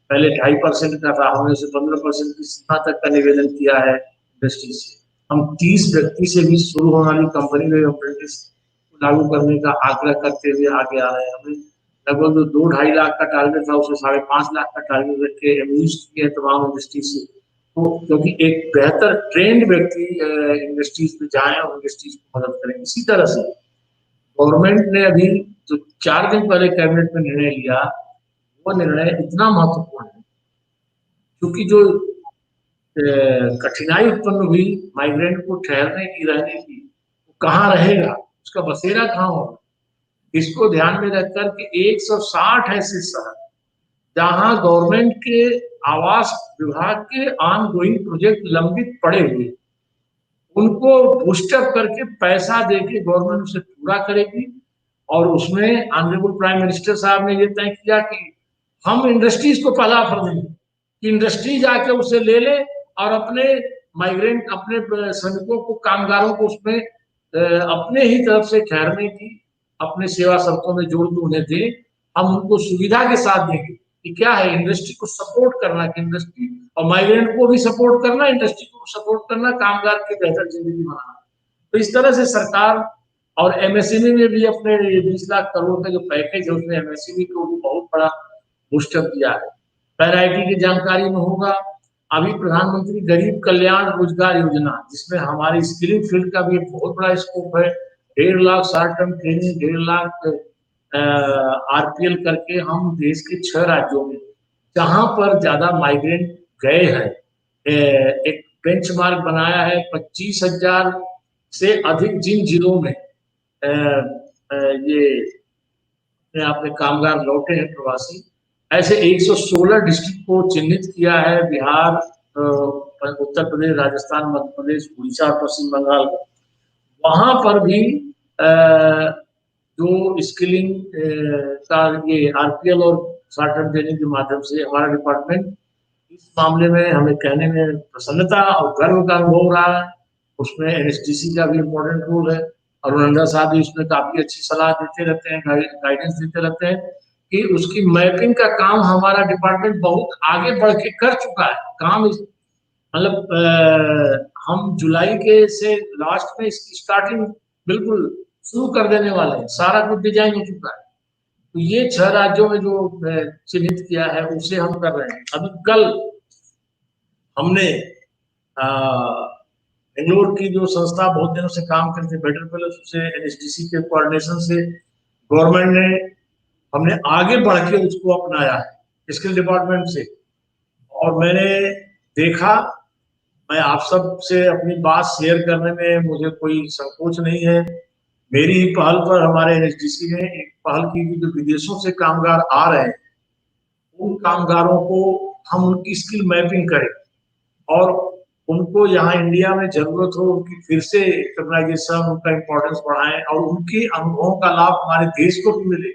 Speaker 11: पहले 2.5% का था, हमने उसे 15% की सीमा तक का निवेदन किया है इंडस्ट्री से। हम 30 व्यक्ति से भी शुरू होने वाली कंपनी में अप्रेंटिस लागू करने का आग्रह करते हुए आगे आ रहे हैं। हमने लगभग 2-2.5 लाख का टारगेट था, उसे 5.5 लाख का टारगेट रख के एम्यूज किए तमाम इंडस्ट्री से। तो क्योंकि एक बेहतर ट्रेंड व्यक्ति इंडस्ट्रीज में जाए और इंडस्ट्रीज को मदद करें। इसी तरह से गवर्नमेंट ने अभी जो 4 दिन पहले कैबिनेट में निर्णय लिया, वो निर्णय इतना महत्वपूर्ण है क्योंकि जो कठिनाई उत्पन्न हुई माइग्रेंट को ठहरने की, रहने की, वो कहाँ रहेगा, उसका बसेरा कहाँ होगा, इसको ध्यान में रखकर के 160 ऐसे शहर जहां गवर्नमेंट के आवास विभाग के ऑन गोइंग प्रोजेक्ट लंबित पड़े हुए, उनको बूस्टअप करके पैसा देके गवर्नमेंट उसे पूरा करेगी। और उसमें ऑनरेबल प्राइम मिनिस्टर साहब ने ये तय किया कि हम इंडस्ट्रीज को पहला ऑफर देंगे कि इंडस्ट्री जाके उसे ले ले और अपने माइग्रेंट, अपने श्रमिकों को, कामगारों को उसमें अपने ही तरफ से ठहरने की, अपने सेवा शर्तों में जोड़ के उन्हें दे। हम उनको सुविधा के साथ देंगे कि क्या है, इंडस्ट्री को सपोर्ट करना, कि इंडस्ट्री और माइग्रेंट को भी सपोर्ट करना, इंडस्ट्री को सपोर्ट करना, कामगार की बेहतर जिंदगी बनाना। तो इस तरह से सरकार और एमएसएमई में भी अपने 20 लाख करोड़ का जो पैकेज है उसमें एमएसएमई को भी बहुत बड़ा बूस्टअप दिया है। पैन आईटी की जानकारी में होगा, अभी प्रधानमंत्री गरीब कल्याण रोजगार योजना, जिसमें हमारी स्किलिंग फील्ड का भी एक बहुत बड़ा स्कोप है। 1.5 lakh short term training, 1.5 lakh RPL करके हम देश के 6 राज्यों में जहां पर ज्यादा माइग्रेंट गए हैं एक बेंचमार्क बनाया है। 25,000 से अधिक जिन जिलों में ये अपने कामगार लौटे हैं प्रवासी, ऐसे 116 डिस्ट्रिक्ट को चिन्हित किया है। बिहार, उत्तर प्रदेश, राजस्थान, मध्य प्रदेश, उड़ीसा और पश्चिम बंगाल, वहां पर भी जो स्किलिंग का ये आरपीएल और शॉर्ट टर्म ट्रेनिंग के माध्यम से हमारा डिपार्टमेंट इस मामले में हमें कहने में प्रसन्नता और गर्व का अनुभव हो रहा है। उसमें एनएसडीसी का भी इम्पोर्टेंट रोल है। अरुण नंदा साहब भी उसमें काफी अच्छी सलाह देते रहते हैं, गाइडेंस देते रहते हैं कि उसकी मैपिंग का काम हमारा डिपार्टमेंट बहुत आगे बढ़ के कर चुका है। काम मतलब हम जुलाई के से लास्ट में इसकी स्टार्टिंग बिल्कुल शुरू कर देने वाले हैं, सारा कुछ डिजाइन हो चुका है। तो ये 6 राज्यों में जो चिन्हित किया है उसे हम कर रहे हैं। अभी कल हमने बेंगलोर की जो संस्था बहुत दिनों से काम करती है, बेटर प्लेस, उसे एनएसडीसी के कोऑर्डिनेशन से गवर्नमेंट ने हमने आगे बढ़ के उसको अपनाया है स्किल डिपार्टमेंट से। और मैंने देखा, मैं आप सब से अपनी बात शेयर करने में मुझे कोई संकोच नहीं है। मेरी ही पहल पर हमारे एनएसडीसी ने एक पहल की कि जो विदेशों से कामगार आ रहे हैं उन कामगारों को हम उनकी स्किल मैपिंग करें और उनको यहाँ इंडिया में जरूरत हो उनकी फिर से रिकॉग्नाइजेशन, उनका इम्पोर्टेंस बढ़ाएं और उनके अनुभवों का लाभ हमारे देश को भी मिले।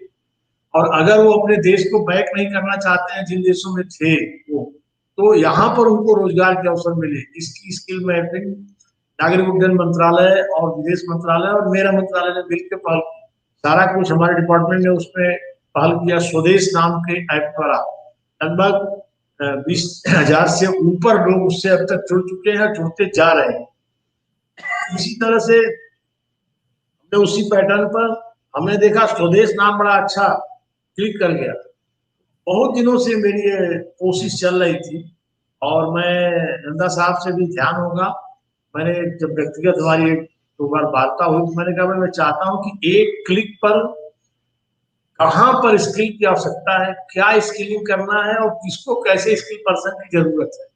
Speaker 11: और अगर वो अपने देश को बैक नहीं करना चाहते हैं जिन देशों में थे वो, तो यहाँ पर उनको रोजगार के अवसर मिले। इसकी स्किल मैपिंग नागरिक उड्डयन मंत्रालय और विदेश मंत्रालय और मेरा मंत्रालय ने मिलकर पहल, सारा कुछ हमारे डिपार्टमेंट ने उसमें पहल किया। स्वदेश नाम के ऐप द्वारा लगभग 20,000 से ऊपर लोग उससे अब तक जुड़ चुके हैं, जुड़ते जा रहे हैं। इसी तरह से हमने उसी पैटर्न पर हमने देखा स्वदेश नाम बड़ा अच्छा क्लिक कर गया। बहुत दिनों से मेरी ये कोशिश चल रही थी और मैं नंदा साहब से भी ध्यान होगा, मैंने जब व्यक्तिगत हमारी 2 बार वार्ता हुई तो मैंने कहा मैं चाहता हूं कि एक क्लिक पर कहां पर स्किल की आवश्यकता है, क्या स्किलिंग करना है और किसको कैसे स्किल पर्सन की जरूरत है,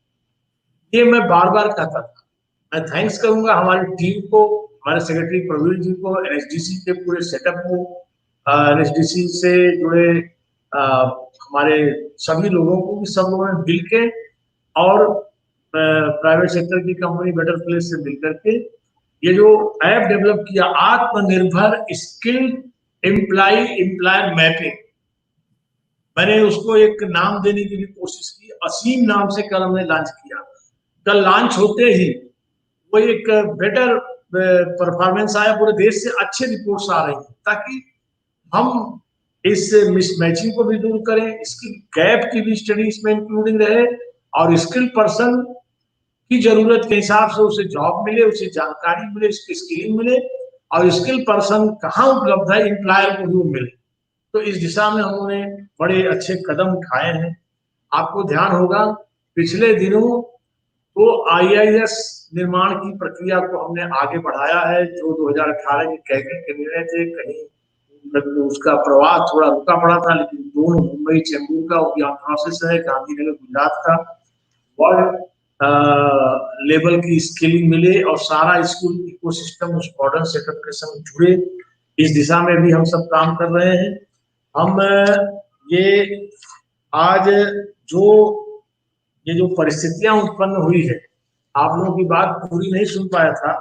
Speaker 11: ये मैं बार बार कहता था। मैं थैंक्स करूंगा हमारी टीम को, हमारे सेक्रेटरी प्रवीण जी को, एनएसडीसी के पूरे सेटअप को, एनएसडीसी से जुड़े हमारे सभी लोगों को भी, सब लोगों ने मिल के और प्राइवेट सेक्टर की कंपनी बेटर प्लेस से मिलकर के ये जो ऐप डेवलप किया, आत्मनिर्भर स्किल एम्प्लॉयर मैपिंग, मैंने उसको एक नाम देने की भी कोशिश की, असीम नाम से कल हमने लॉन्च किया। कल लॉन्च होते ही वो एक बेटर परफॉर्मेंस आया, पूरे देश से अच्छे रिपोर्ट्स आ रही हैं ताकि हम इस मिसमैचिंग को भी दूर करें, इसकी गैप की भी स्टडी इसमें इंक्लूडिंग रहे और स्किल पर्सन की जरूरत के हिसाब से उसे जॉब मिले, उसे जानकारी मिले, उसकी स्किलिंग मिले और स्किल पर्सन कहाँ उपलब्ध है एम्प्लॉयर को भी मिले। तो इस दिशा में हमने बड़े अच्छे कदम उठाए हैं। आपको ध्यान होगा पिछले दिनों तो आईआईएस निर्माण की प्रक्रिया को हमने आगे बढ़ाया है, जो 2018 के कैबिनेट के निर्णय थे, कहीं उसका प्रवाह थोड़ा रुका पड़ा था, लेकिन दोनों मुंबई चेंबूर का प्रोसेस है, गांधीनगर गुजरात का वर्ल्ड लेवल की स्किलिंग मिले और सारा स्कूल इकोसिस्टम उस मॉडर्न सेटअप के संग जुड़े, इस दिशा में भी हम सब काम कर रहे हैं। हम ये आज ये जो परिस्थितियां उत्पन्न हुई है, आप लोगों की बात पूरी नहीं सुन पाया था,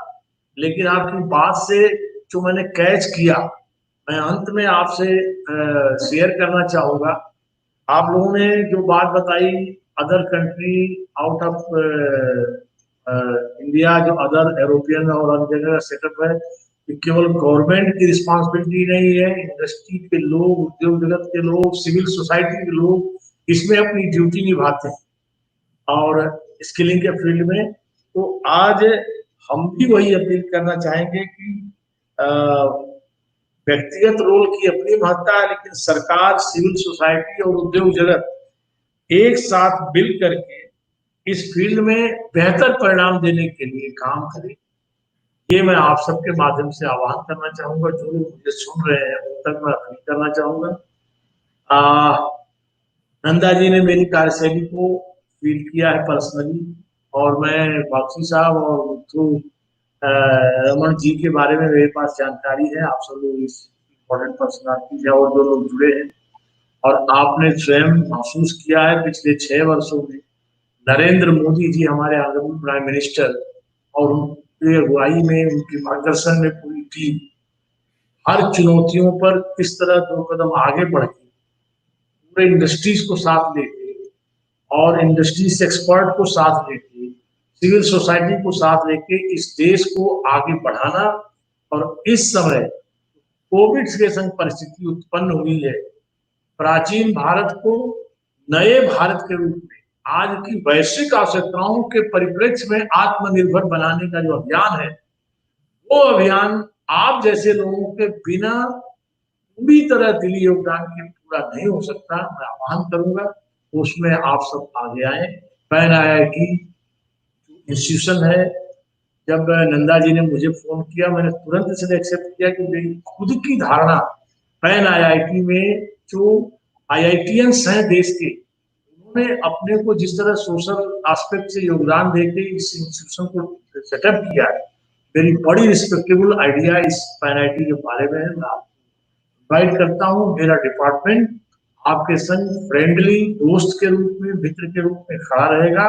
Speaker 11: लेकिन आपकी बात से जो मैंने कैच किया, मैं अंत में आपसे शेयर करना चाहूंगा। आप लोगों ने जो बात बताई other country out of India, जो अदर यूरोपियन और अन्य जगह सेटअप है, कि केवल गवर्नमेंट की रिस्पॉन्सिबिलिटी नहीं है, इंडस्ट्री के लोग, उद्योग जगत के लोग, सिविल सोसाइटी के लोग इसमें अपनी ड्यूटी निभाते हैं और स्किलिंग के फील्ड में। तो आज हम भी वही अपील करना चाहेंगे कि व्यक्तिगत रोल की अपनी महत्ता है, लेकिन सरकार, सिविल सोसाइटी और उद्योग जगत एक साथ मिल करके इस फील्ड में बेहतर परिणाम देने के लिए काम करें। ये मैं आप सबके माध्यम से आह्वान करना चाहूंगा। जो लोग मुझे सुन रहे हैं उन तक मैं अपील करना चाहूंगा। नंदा जी ने मेरी कार्यशैली को फील किया है पर्सनली, और मैं बाक्षी साहब और थ्रू रमन जी के बारे में मेरे पास जानकारी है। आप सब लोग इस इम्पोर्टेंट पर्सनालिटी है और जो लोग जुड़े हैं, और आपने स्वयं महसूस किया है पिछले 6 वर्षों में नरेंद्र मोदी जी हमारे ऑनरेबल प्राइम मिनिस्टर और उनकी अगुवाई में, उनके मार्गदर्शन में पूरी टीम हर चुनौतियों पर किस तरह 2 कदम आगे बढ़ के पूरे इंडस्ट्रीज को साथ लेके और इंडस्ट्रीज एक्सपर्ट को साथ लेके, सिविल सोसाइटी को साथ लेके इस देश को आगे बढ़ाना। और इस समय कोविड के संग परिस्थिति उत्पन्न हुई है, प्राचीन भारत को नए भारत के रूप में आज की वैश्विक आवश्यकताओं के परिप्रेक्ष्य में आत्मनिर्भर बनाने का जो अभियान है, वो अभियान आप जैसे लोगों के बिना पूरी तरह दिली योगदान के पूरा नहीं हो सकता। मैं आह्वान करूंगा उसमें आप सब आगे आए। पैन IIT इंस्टीट्यूशन है, जब नंदा जी ने मुझे फोन किया मैंने तुरंत इसे एक्सेप्ट किया कि मेरी खुद की धारणा पैन IIT में जो IITians हैं देश के, उन्होंने अपने को जिस तरह सोशल एस्पेक्ट से योगदान देके इस इंस्टीट्यूशन को सेटअप किया है, मेरी बड़ी रिस्पेक्टेबल आइडिया इस पैन IIT के बारे में है। मैं इन्वाइट करता हूँ, मेरा डिपार्टमेंट आपके संग फ्रेंडली दोस्त के रूप में, मित्र के रूप में खड़ा रहेगा।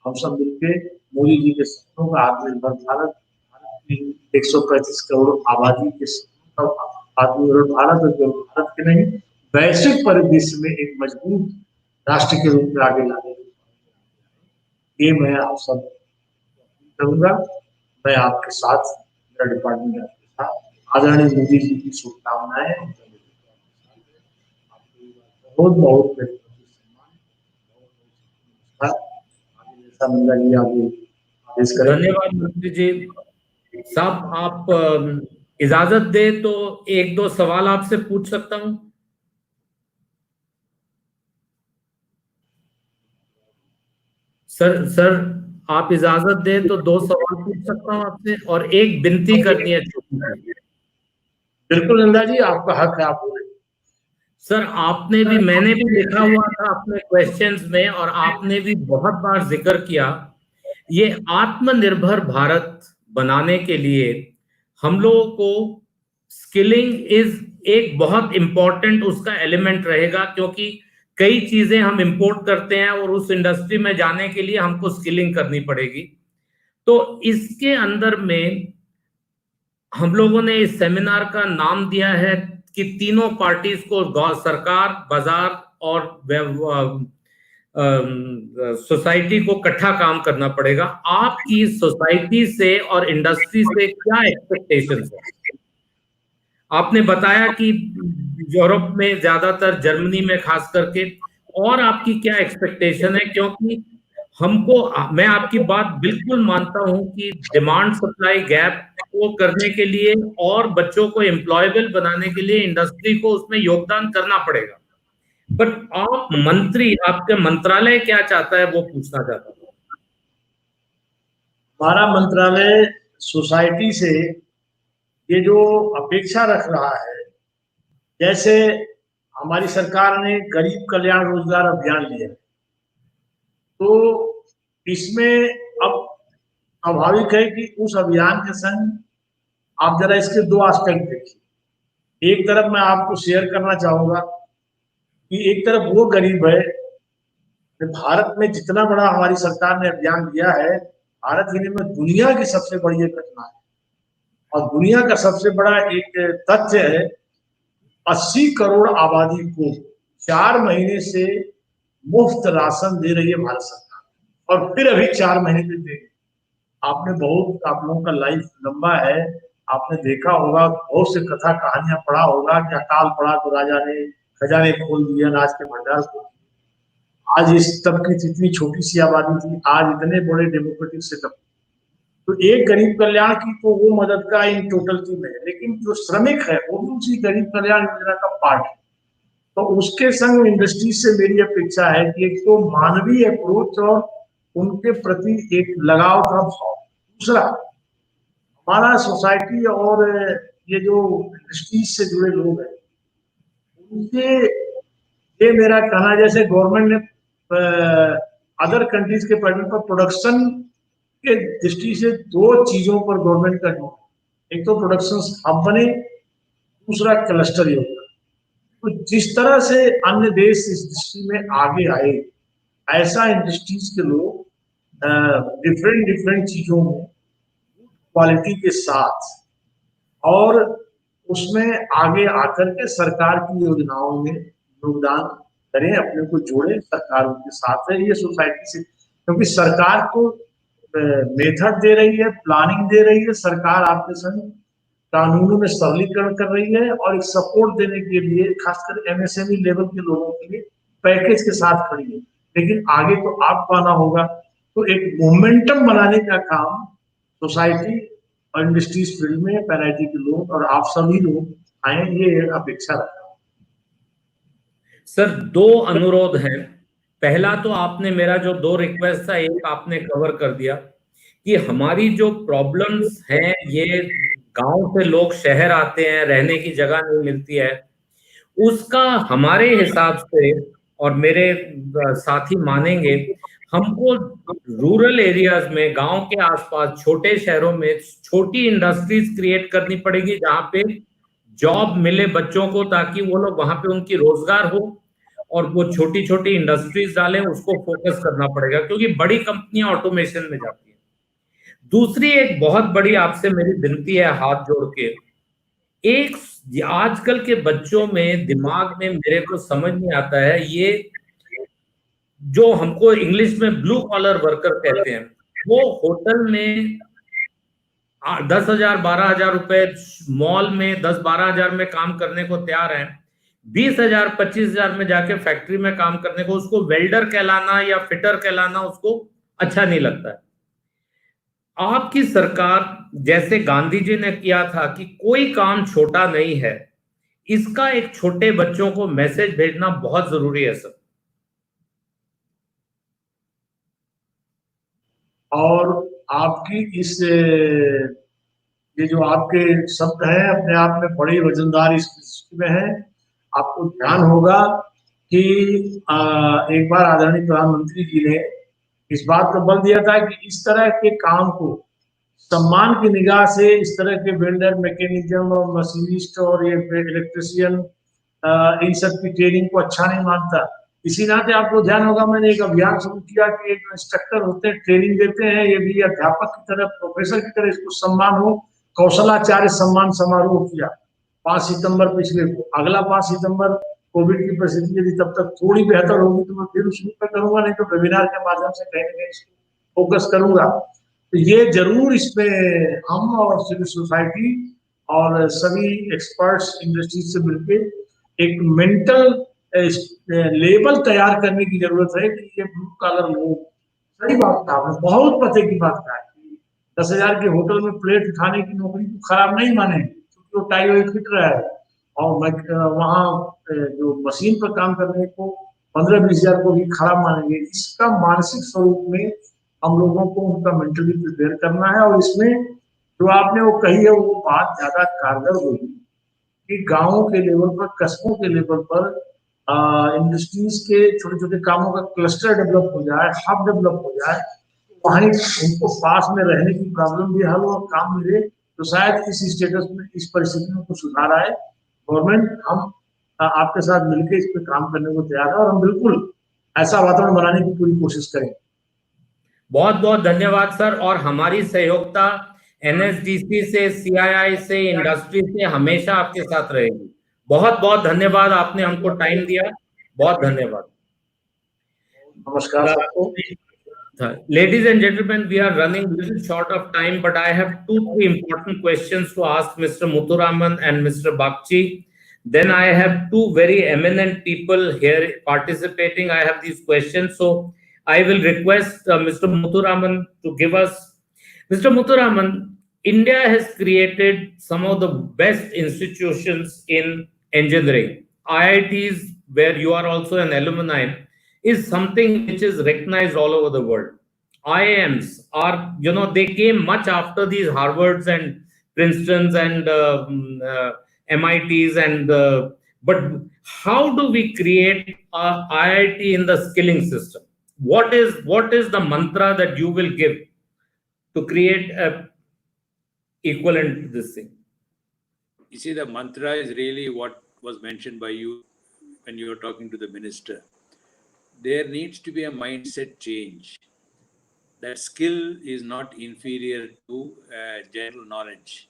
Speaker 11: हम सब मिलके मोदी जी के सपनों का आत्मनिर्भर भारत, भारत की 135 करोड़ आबादी के सपनों का आत्मनिर्भर भारत, और केवल भारत के नहीं वैश्विक परिदृश्य में एक मजबूत राष्ट्र के रूप में आगे लाने, ये मैं आप सब करूंगा। मैं आपके साथ, मेरा डिपार्टमेंट आपके साथ, आदरणीय मोदी जी की शुभकामनाएं, बहुत बहुत
Speaker 3: धन्यवाद मंत्री जी। साहब आप इजाजत दे तो 1-2 सवाल आपसे पूछ सकता हूं? सर आप इजाजत दे तो 2 सवाल पूछ सकता हूं आपसे, और एक विनती करनी है छोटी सी।
Speaker 11: बिल्कुल नंदा जी, आपका हक है, आप बोले।
Speaker 3: सर आपने भी, मैंने भी लिखा हुआ था अपने क्वेश्चंस में, और आपने भी बहुत बार जिक्र किया, ये आत्मनिर्भर भारत बनाने के लिए हम लोगों को स्किलिंग इज एक बहुत इंपॉर्टेंट उसका एलिमेंट रहेगा, क्योंकि कई चीजें हम इंपोर्ट करते हैं और उस इंडस्ट्री में जाने के लिए हमको स्किलिंग करनी पड़ेगी। तो इसके अंदर में हम लोगों ने इस सेमिनार का नाम दिया है कि तीनों पार्टीज को, सरकार, बाजार और सोसाइटी को इकट्ठा काम करना पड़ेगा। आपकी सोसाइटी से और इंडस्ट्री से क्या एक्सपेक्टेशंस है? आपने बताया कि यूरोप में ज्यादातर, जर्मनी में खास करके, और आपकी क्या एक्सपेक्टेशन है? क्योंकि हमको, मैं आपकी बात बिल्कुल मानता हूं कि डिमांड सप्लाई गैप को करने के लिए और बच्चों को एम्प्लॉयबल बनाने के लिए इंडस्ट्री को उसमें योगदान करना पड़ेगा, बट आप मंत्री, आपके मंत्रालय क्या चाहता है वो पूछना चाहता हूँ।
Speaker 11: हमारा मंत्रालय सोसाइटी से ये जो अपेक्षा रख रहा है, जैसे हमारी सरकार ने गरीब कल्याण रोजगार अभियान लिया, तो इसमें अब स्वाभाविक है कि उस अभियान के संग आप जरा इसके 2 एस्पेक्ट देखिए। एक तरफ मैं आपको शेयर करना चाहूंगा कि एक तरफ वो गरीब है, भारत में जितना बड़ा हमारी सरकार ने अभियान लिया है, भारत ही में दुनिया की सबसे बड़ी एक घटना है, और दुनिया का सबसे बड़ा एक तथ्य है, 80 करोड़ आबादी को 4 महीने से मुफ्त राशन दे रही है भारत सरकार, और फिर अभी 4 महीने तक देगी। आपने बहुत, आप लोगों का लाइफ लंबा है, आपने देखा होगा, बहुत से कथा कहानियां पढ़ा होगा कि अकाल पड़ा तो राजा ने खजाने खोल दिया, अनाज के भंडार को। आज इस तबके की इतनी छोटी सी आबादी थी, आज इतने बड़े डेमोक्रेटिक सेटअप, तो एक गरीब कल्याण की तो वो मदद का इन टोटल टीम है, लेकिन जो श्रमिक है वो भी उसी गरीब कल्याण योजना का पार्ट है। तो उसके संग इंडस्ट्री से मेरी अपेक्षा है कि एक तो मानवीय अप्रोच और उनके प्रति एक लगाव का भाव। दूसरा, हमारा सोसाइटी और ये जो इंडस्ट्रीज से जुड़े लोग हैं उनसे ये मेरा कहना, जैसे गवर्नमेंट ने अदर कंट्रीज के पैटर्न पर प्रोडक्शन के दृष्टि से दो चीजों पर गवर्नमेंट का जोर, एक तो प्रोडक्शन हब बने, दूसरा क्लस्टर योजना। तो जिस तरह से अन्य देश इस दृष्टि में आगे आए, ऐसा इंडस्ट्रीज के लोग डिफरेंट चीजों में क्वालिटी के साथ और उसमें आगे आकर के सरकार की योजनाओं में योगदान करें, अपने को जोड़े, सरकार उनके साथ है। ये सोसाइटी से, क्योंकि सरकार को मेथड दे रही है, प्लानिंग दे रही है, सरकार आपके संग कानूनों में सरलीकरण कर रही है और एक सपोर्ट देने के लिए खासकर एमएसएमई लेवल के लोगों के लिए पैकेज के साथ खड़ी है। लेकिन आगे तो आपको आना होगा, तो एक मोमेंटम बनाने का काम सोसाइटी और इंडस्ट्रीज फील्ड में पैराइटी के लोग और आप सभी लोग आए, ये अपेक्षा रखता हूँ।
Speaker 3: सर, दो अनुरोध हैं। पहला तो आपने मेरा जो दो रिक्वेस्ट था, एक आपने कवर कर दिया कि हमारी जो प्रॉब्लम्स हैं, ये गांव से लोग शहर आते हैं, रहने की जगह नहीं मिलती है, उसका हमारे हिसाब से, और मेरे साथी मानेंगे, हमको रूरल एरियाज में, गांव के आसपास, छोटे शहरों में छोटी इंडस्ट्रीज क्रिएट करनी पड़ेगी जहां पे जॉब मिले बच्चों को, ताकि वो लोग वहां पे उनकी रोजगार हो और वो छोटी छोटी इंडस्ट्रीज डालें। उसको फोकस करना पड़ेगा क्योंकि बड़ी कंपनियां ऑटोमेशन में जाती हैं। दूसरी एक बहुत बड़ी आपसे मेरी विनती है हाथ जोड़ के, एक आजकल के बच्चों में दिमाग में मेरे को समझ नहीं आता है, ये जो हमको इंग्लिश में ब्लू कॉलर वर्कर कहते हैं, वो होटल में 10,000 12,000 रुपए, मॉल में 10-12 हजार में काम करने को तैयार हैं, 20,000 25,000 में जाके फैक्ट्री में काम करने को, उसको वेल्डर कहलाना या फिटर कहलाना उसको अच्छा नहीं लगता है। आपकी सरकार, जैसे गांधी जी ने किया था कि कोई काम छोटा नहीं है, इसका एक छोटे बच्चों को मैसेज भेजना बहुत जरूरी है सर।
Speaker 11: और आपकी इस ये जो आपके शब्द हैं अपने आप में बड़ी वजनदार इस दृष्टि में है। आपको ध्यान होगा कि एक बार आदरणीय प्रधानमंत्री जी ने इस बात पर बल दिया था कि इस तरह के काम को सम्मान की निगाह से, इस तरह के वेल्डर, मैकेनिज्म और मशीनिस्ट और ये इलेक्ट्रिशियन, इन सब की ट्रेनिंग को अच्छा नहीं मानता। इसी नाते आपको ध्यान होगा, मैंने एक अभियान शुरू किया कि एक इंस्ट्रक्टर होते हैं, ट्रेनिंग देते हैं, ये भी अध्यापक की तरह, प्रोफेसर की तरह इसको सम्मान हो। कौशलाचार्य सम्मान समारोह किया 5 सितंबर पिछले को। अगला 5 सितंबर कोविड की परिस्थिति यदि तब तक थोड़ी बेहतर होगी तो मैं फिर उसमें पर करूंगा, नहीं तो वेबिनार के माध्यम से कहीं ना कहीं इसको फोकस करूंगा। तो ये जरूर इसमें हम और सिविल सोसाइटी और सभी एक्सपर्ट्स इंडस्ट्री से मिलकर एक मेंटल लेवल तैयार करने की जरूरत है कि ये ब्लू कॉलर लोग, सही बात था, बहुत पते की बात था, 10,000 के होटल में प्लेट उठाने की नौकरी को खराब नहीं मानेंगे क्योंकि वो टाई वाई फिट रहा है, और वहाँ जो मशीन पर काम करने को 15-20 हजार को भी खराब मानेंगे। इसका मानसिक स्वरूप में हम लोगों को उनका मेंटली प्रिपेयर करना है। और इसमें जो आपने वो कही है वो बात ज्यादा कारगर होगी कि गाँवों के लेवल पर, कस्बों के लेवल पर इंडस्ट्रीज के छोटे छोटे कामों का क्लस्टर डेवलप हो जाए, हब डेवलप हो जाए, वहीं उनको पास में रहने की प्रॉब्लम भी हल और काम मिले, तो शायद इस स्टेटस में, इस परिस्थिति में कुछ सुधार आए। गवर्नमेंट, हम आपके साथ मिलकर इस पे काम करने को तैयार है और हम बिल्कुल ऐसा वातावरण बनाने की पूरी कोशिश करेंगे।
Speaker 3: बहुत बहुत धन्यवाद सर। और हमारी सहयोगिता एनएसडीसी से, सीआईआई से, इंडस्ट्री से हमेशा आपके साथ रहेगी। बहुत बहुत धन्यवाद, आपने हमको टाइम दिया, बहुत धन्यवाद।
Speaker 11: नमस्कार आपको।
Speaker 3: Ladies and gentlemen, we are running a little short of time, but I have 2-3 important questions to ask Mr. Muthuraman and Mr. Bakchi. Then I have 2 very eminent people here participating. I have these questions, so I will request Mr. Muthuraman to give us Mr. Muthuraman, India has created some of the best institutions in engineering. IITs, where you are also an alumni, is something which is recognized all over the world. IIMs are, they came much after these Harvards and Princetons and MITs but how do we create a IIT in the skilling system? What is the mantra that you will give to create a equivalent to this thing?
Speaker 9: You see, the mantra is really what was mentioned by you when you were talking to the minister. There needs to be a mindset change. That skill is not inferior to general knowledge.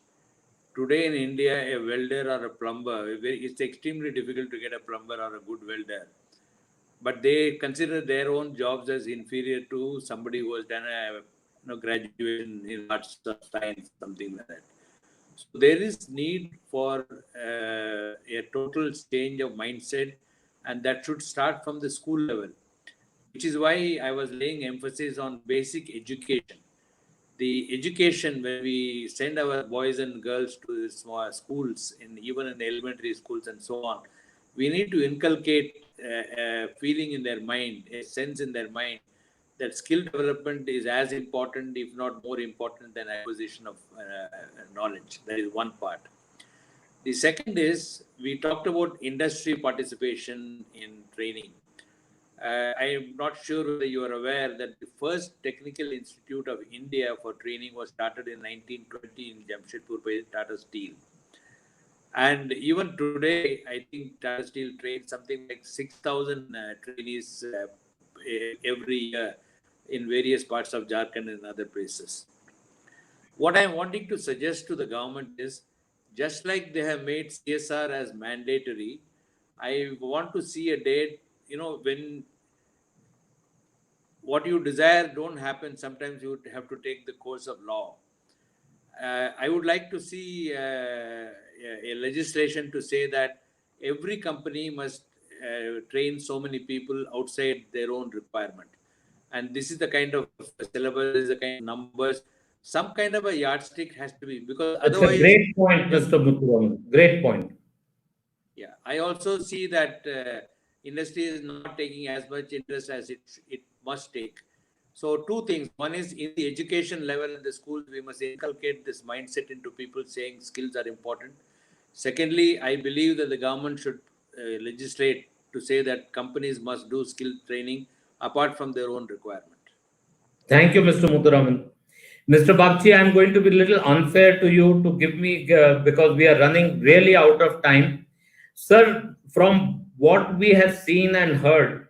Speaker 9: Today in India, a welder or a plumber, it's extremely difficult to get a plumber or a good welder. But they consider their own jobs as inferior to somebody who has done a graduation in arts or science, something like that. So there is need for a total change of mindset, and that should start from the school level, which is why I was laying emphasis on basic education. The education, when we send our boys and girls to the small schools, even in elementary schools and so on, we need to inculcate a feeling in their mind, a sense in their mind that skill development is as important, if not more important, than acquisition of knowledge. That is one part. The second is, we talked about industry participation in training. I am not sure whether you are aware that the first technical institute of India for training was started in 1920 in Jamshedpur by Tata Steel. And even today, I think Tata Steel trains something like 6,000 trainees every year in various parts of Jharkhand and other places. What I am wanting to suggest to the government is, just like they have made CSR as mandatory, I want to see a date, when what you desire don't happen, sometimes you have to take the course of law. I would like to see a legislation to say that every company must train so many people outside their own requirement. And this is the kind of syllabus, this is the kind of numbers, some kind of a yardstick has to be, because otherwise...
Speaker 3: It's a great point, Mr. Muthuraman. Great point.
Speaker 9: Yeah, I also see that industry is not taking as much interest as it must take. So two things. One is, in the education level in the schools, we must inculcate this mindset into people, saying skills are important. Secondly, I believe that the government should legislate to say that companies must do skill training apart from their own requirement.
Speaker 3: Thank you, Mr. Muthuraman. Mr. Bagchi, I'm going to be a little unfair to you to give me, because we are running really out of time. Sir, from what we have seen and heard,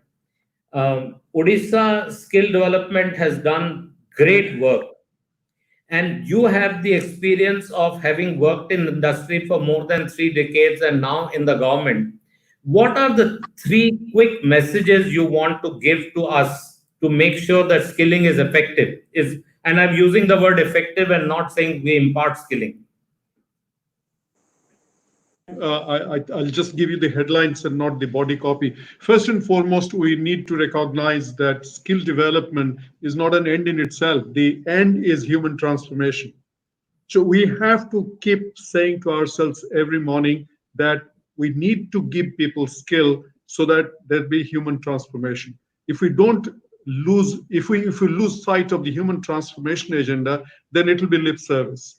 Speaker 3: Odisha Skill Development has done great work. And you have the experience of having worked in industry for more than 3 decades and now in the government. What are the 3 quick messages you want to give to us to make sure that skilling is effective? And I'm using the word effective and not saying we impart skilling.
Speaker 10: I'll just give you the headlines and not the body copy. First and foremost, we need to recognize that skill development is not an end in itself. The end is human transformation. So we have to keep saying to ourselves every morning that we need to give people skill so that there'll be human transformation. If we don't lose, if we lose sight of the human transformation agenda, then it will be lip service.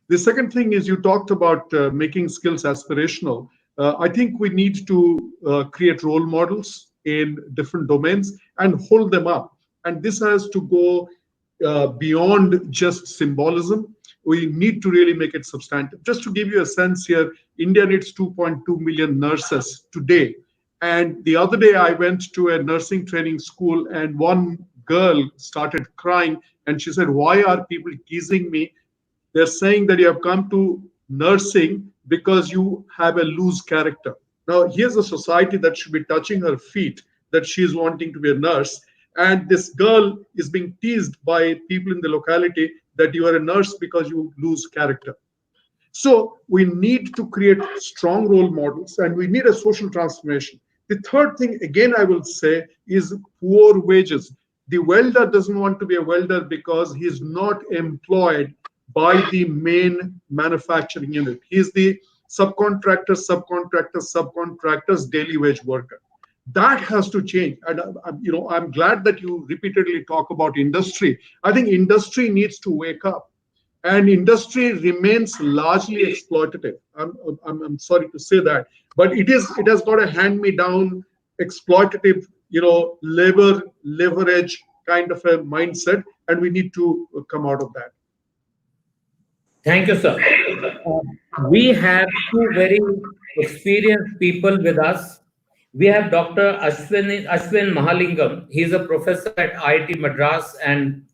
Speaker 10: The second thing is, you talked about making skills aspirational. I think we need to create role models in different domains and hold them up. And this has to go beyond just symbolism. We need to really make it substantive. Just to give you a sense here, India needs 2.2 million nurses today. And the other day I went to a nursing training school and one girl started crying and she said, "Why are people teasing me? They're saying that you have come to nursing because you have a loose character." Now, here's a society that should be touching her feet, that she's wanting to be a nurse. And this girl is being teased by people in the locality that you are a nurse because you lose character. So we need to create strong role models and we need a social transformation. The third thing, again, I will say, is poor wages. The welder doesn't want to be a welder because he's not employed by the main manufacturing unit. He's the subcontractor's daily wage worker. That has to change. And I'm glad that you repeatedly talk about industry. I think industry needs to wake up, and industry remains largely exploitative. I'm sorry to say that, but it has got a hand-me-down exploitative, labor leverage kind of a mindset, and we need to come out of that.
Speaker 3: Thank you, sir. We have two very experienced people with us. We have Dr. Ashwin Mahalingam. He's a professor at IIT Madras, and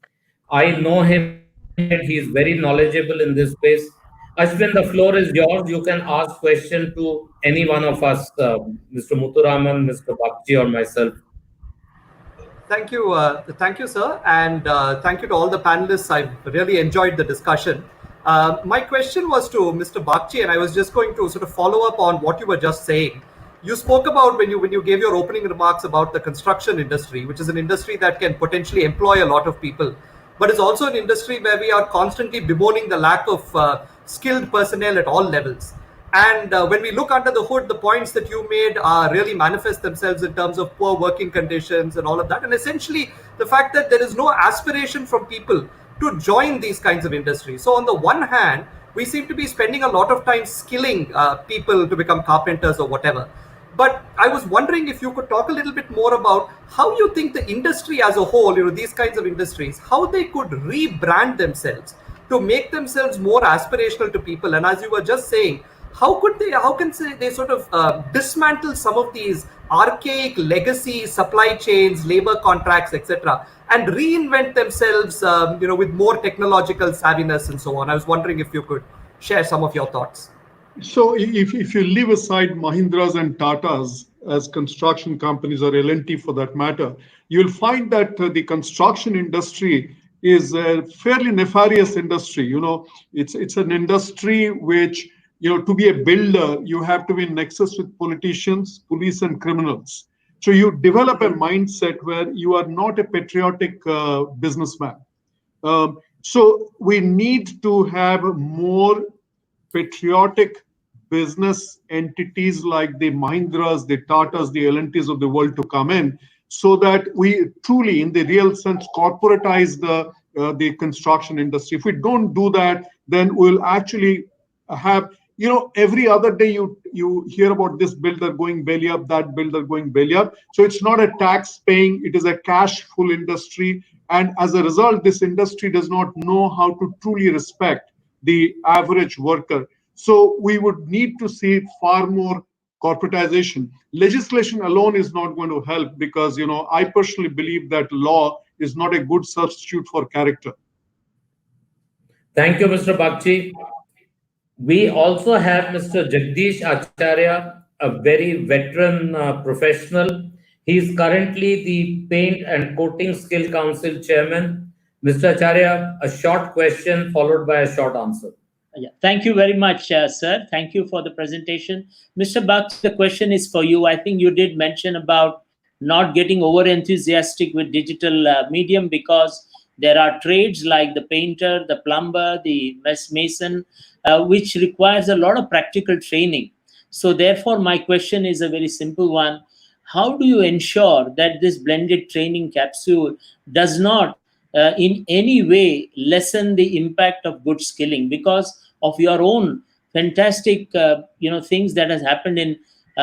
Speaker 3: I know him. He's very knowledgeable in this space. Ashwin, the floor is yours. You can ask question to any one of us, Mr. Muthuraman, Mr. Bakshi, or myself.
Speaker 12: Thank you, sir, and thank you to all the panelists. I've really enjoyed the discussion. My question was to Mr. Bakshi, and I was just going to sort of follow up on what you were just saying. You spoke about when you gave your opening remarks about the construction industry, which is an industry that can potentially employ a lot of people, but it's also an industry where we are constantly bemoaning the lack of skilled personnel at all levels. And when we look under the hood, the points that you made really manifest themselves in terms of poor working conditions and all of that. And essentially, the fact that there is no aspiration from people to join these kinds of industries. So on the one hand, we seem to be spending a lot of time skilling people to become carpenters or whatever. But I was wondering if you could talk a little bit more about how you think the industry as a whole, these kinds of industries, how they could rebrand themselves to make themselves more aspirational to people. And as you were just saying, how can they sort of dismantle some of these archaic legacy supply chains, labor contracts, etc., and reinvent themselves, with more technological savviness and so on. I was wondering if you could share some of your thoughts.
Speaker 10: So if you leave aside Mahindras and Tatas as construction companies, or L&T for that matter, you'll find that the construction industry is a fairly nefarious industry. It's an industry which, to be a builder, you have to be in nexus with politicians, police, and criminals. So you develop a mindset where you are not a patriotic businessman. So we need to have more patriotic business entities like the Mahindras, the Tatas, the L&Ts of the world to come in, so that we truly, in the real sense, corporatize the construction industry. If we don't do that, then we'll actually have, every other day you hear about this builder going belly up, that builder going belly up. So it's not a tax paying, it is a cash full industry. And as a result, this industry does not know how to truly respect the average worker. So we would need to see far more corporatization. Legislation alone is not going to help, because I personally believe that law is not a good substitute for character.
Speaker 3: Thank you, Mr. Bakshi. We also have Mr. Jagdish Acharya, a very veteran professional. He is currently the Paint and Coating Skill Council Chairman. Mr. Acharya, a short question followed by a short answer.
Speaker 13: Yeah, thank you very much, sir. Thank you for the presentation. Mr. Bakshi, the question is for you. I think you did mention about not getting over-enthusiastic with digital medium, because there are trades like the painter, the plumber, the mason, which requires a lot of practical training. So therefore, my question is a very simple one. How do you ensure that this blended training capsule does not in any way lessen the impact of good skilling? Because of your own fantastic things that has happened in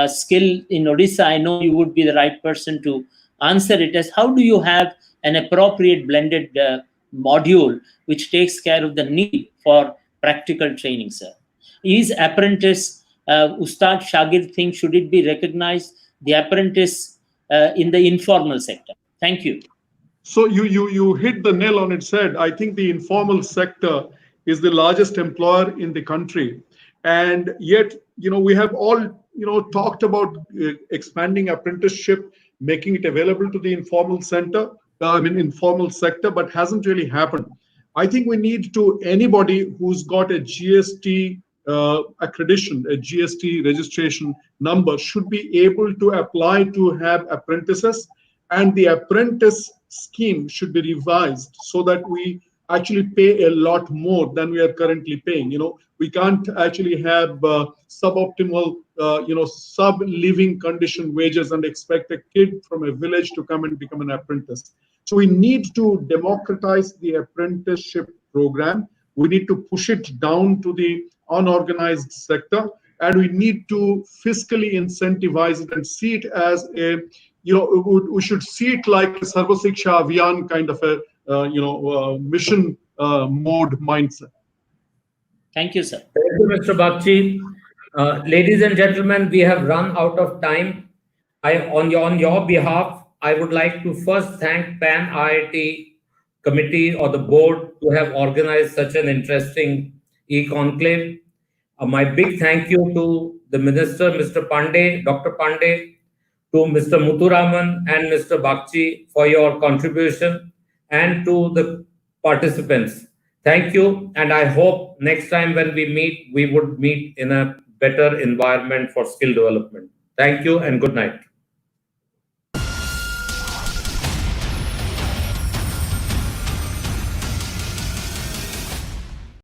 Speaker 13: skill in Odisha, I know you would be the right person to answer it. As how do you have an appropriate blended module which takes care of the need for practical training, sir? Is apprentice Ustad Shagird thing, should it be recognized, the apprentice in the informal sector? Thank you.
Speaker 10: So you hit the nail on its head. I think the informal sector is the largest employer in the country, and yet we have all talked about expanding apprenticeship, making it available to the informal sector, but hasn't really happened. I think we need to, anybody who's got a GST accreditation, a GST registration number, should be able to apply to have apprentices. and the apprentice scheme should be revised so that we actually pay a lot more than we are currently paying. We can't actually have suboptimal, sub-living condition wages and expect a kid from a village to come and become an apprentice. So we need to democratize the apprenticeship program. We need to push it down to the unorganized sector, and we need to fiscally incentivize it and see it as a, we should see it like a Sarva Shiksha Abhiyan kind of a, mission mode mindset.
Speaker 13: Thank you, sir.
Speaker 3: Thank you, Mr. Bagchi. Ladies and gentlemen, we have run out of time. On your behalf, I would like to first thank PAN IIT committee or the board to have organized such an interesting e-conclave. My big thank you to the Minister, Mr. Pandey, Dr. Pandey, to Mr. Muthuraman and Mr. Bagchi for your contribution, and to the participants. Thank you, and I hope next time when we meet, we would meet in a better environment for skill development. Thank you and good night.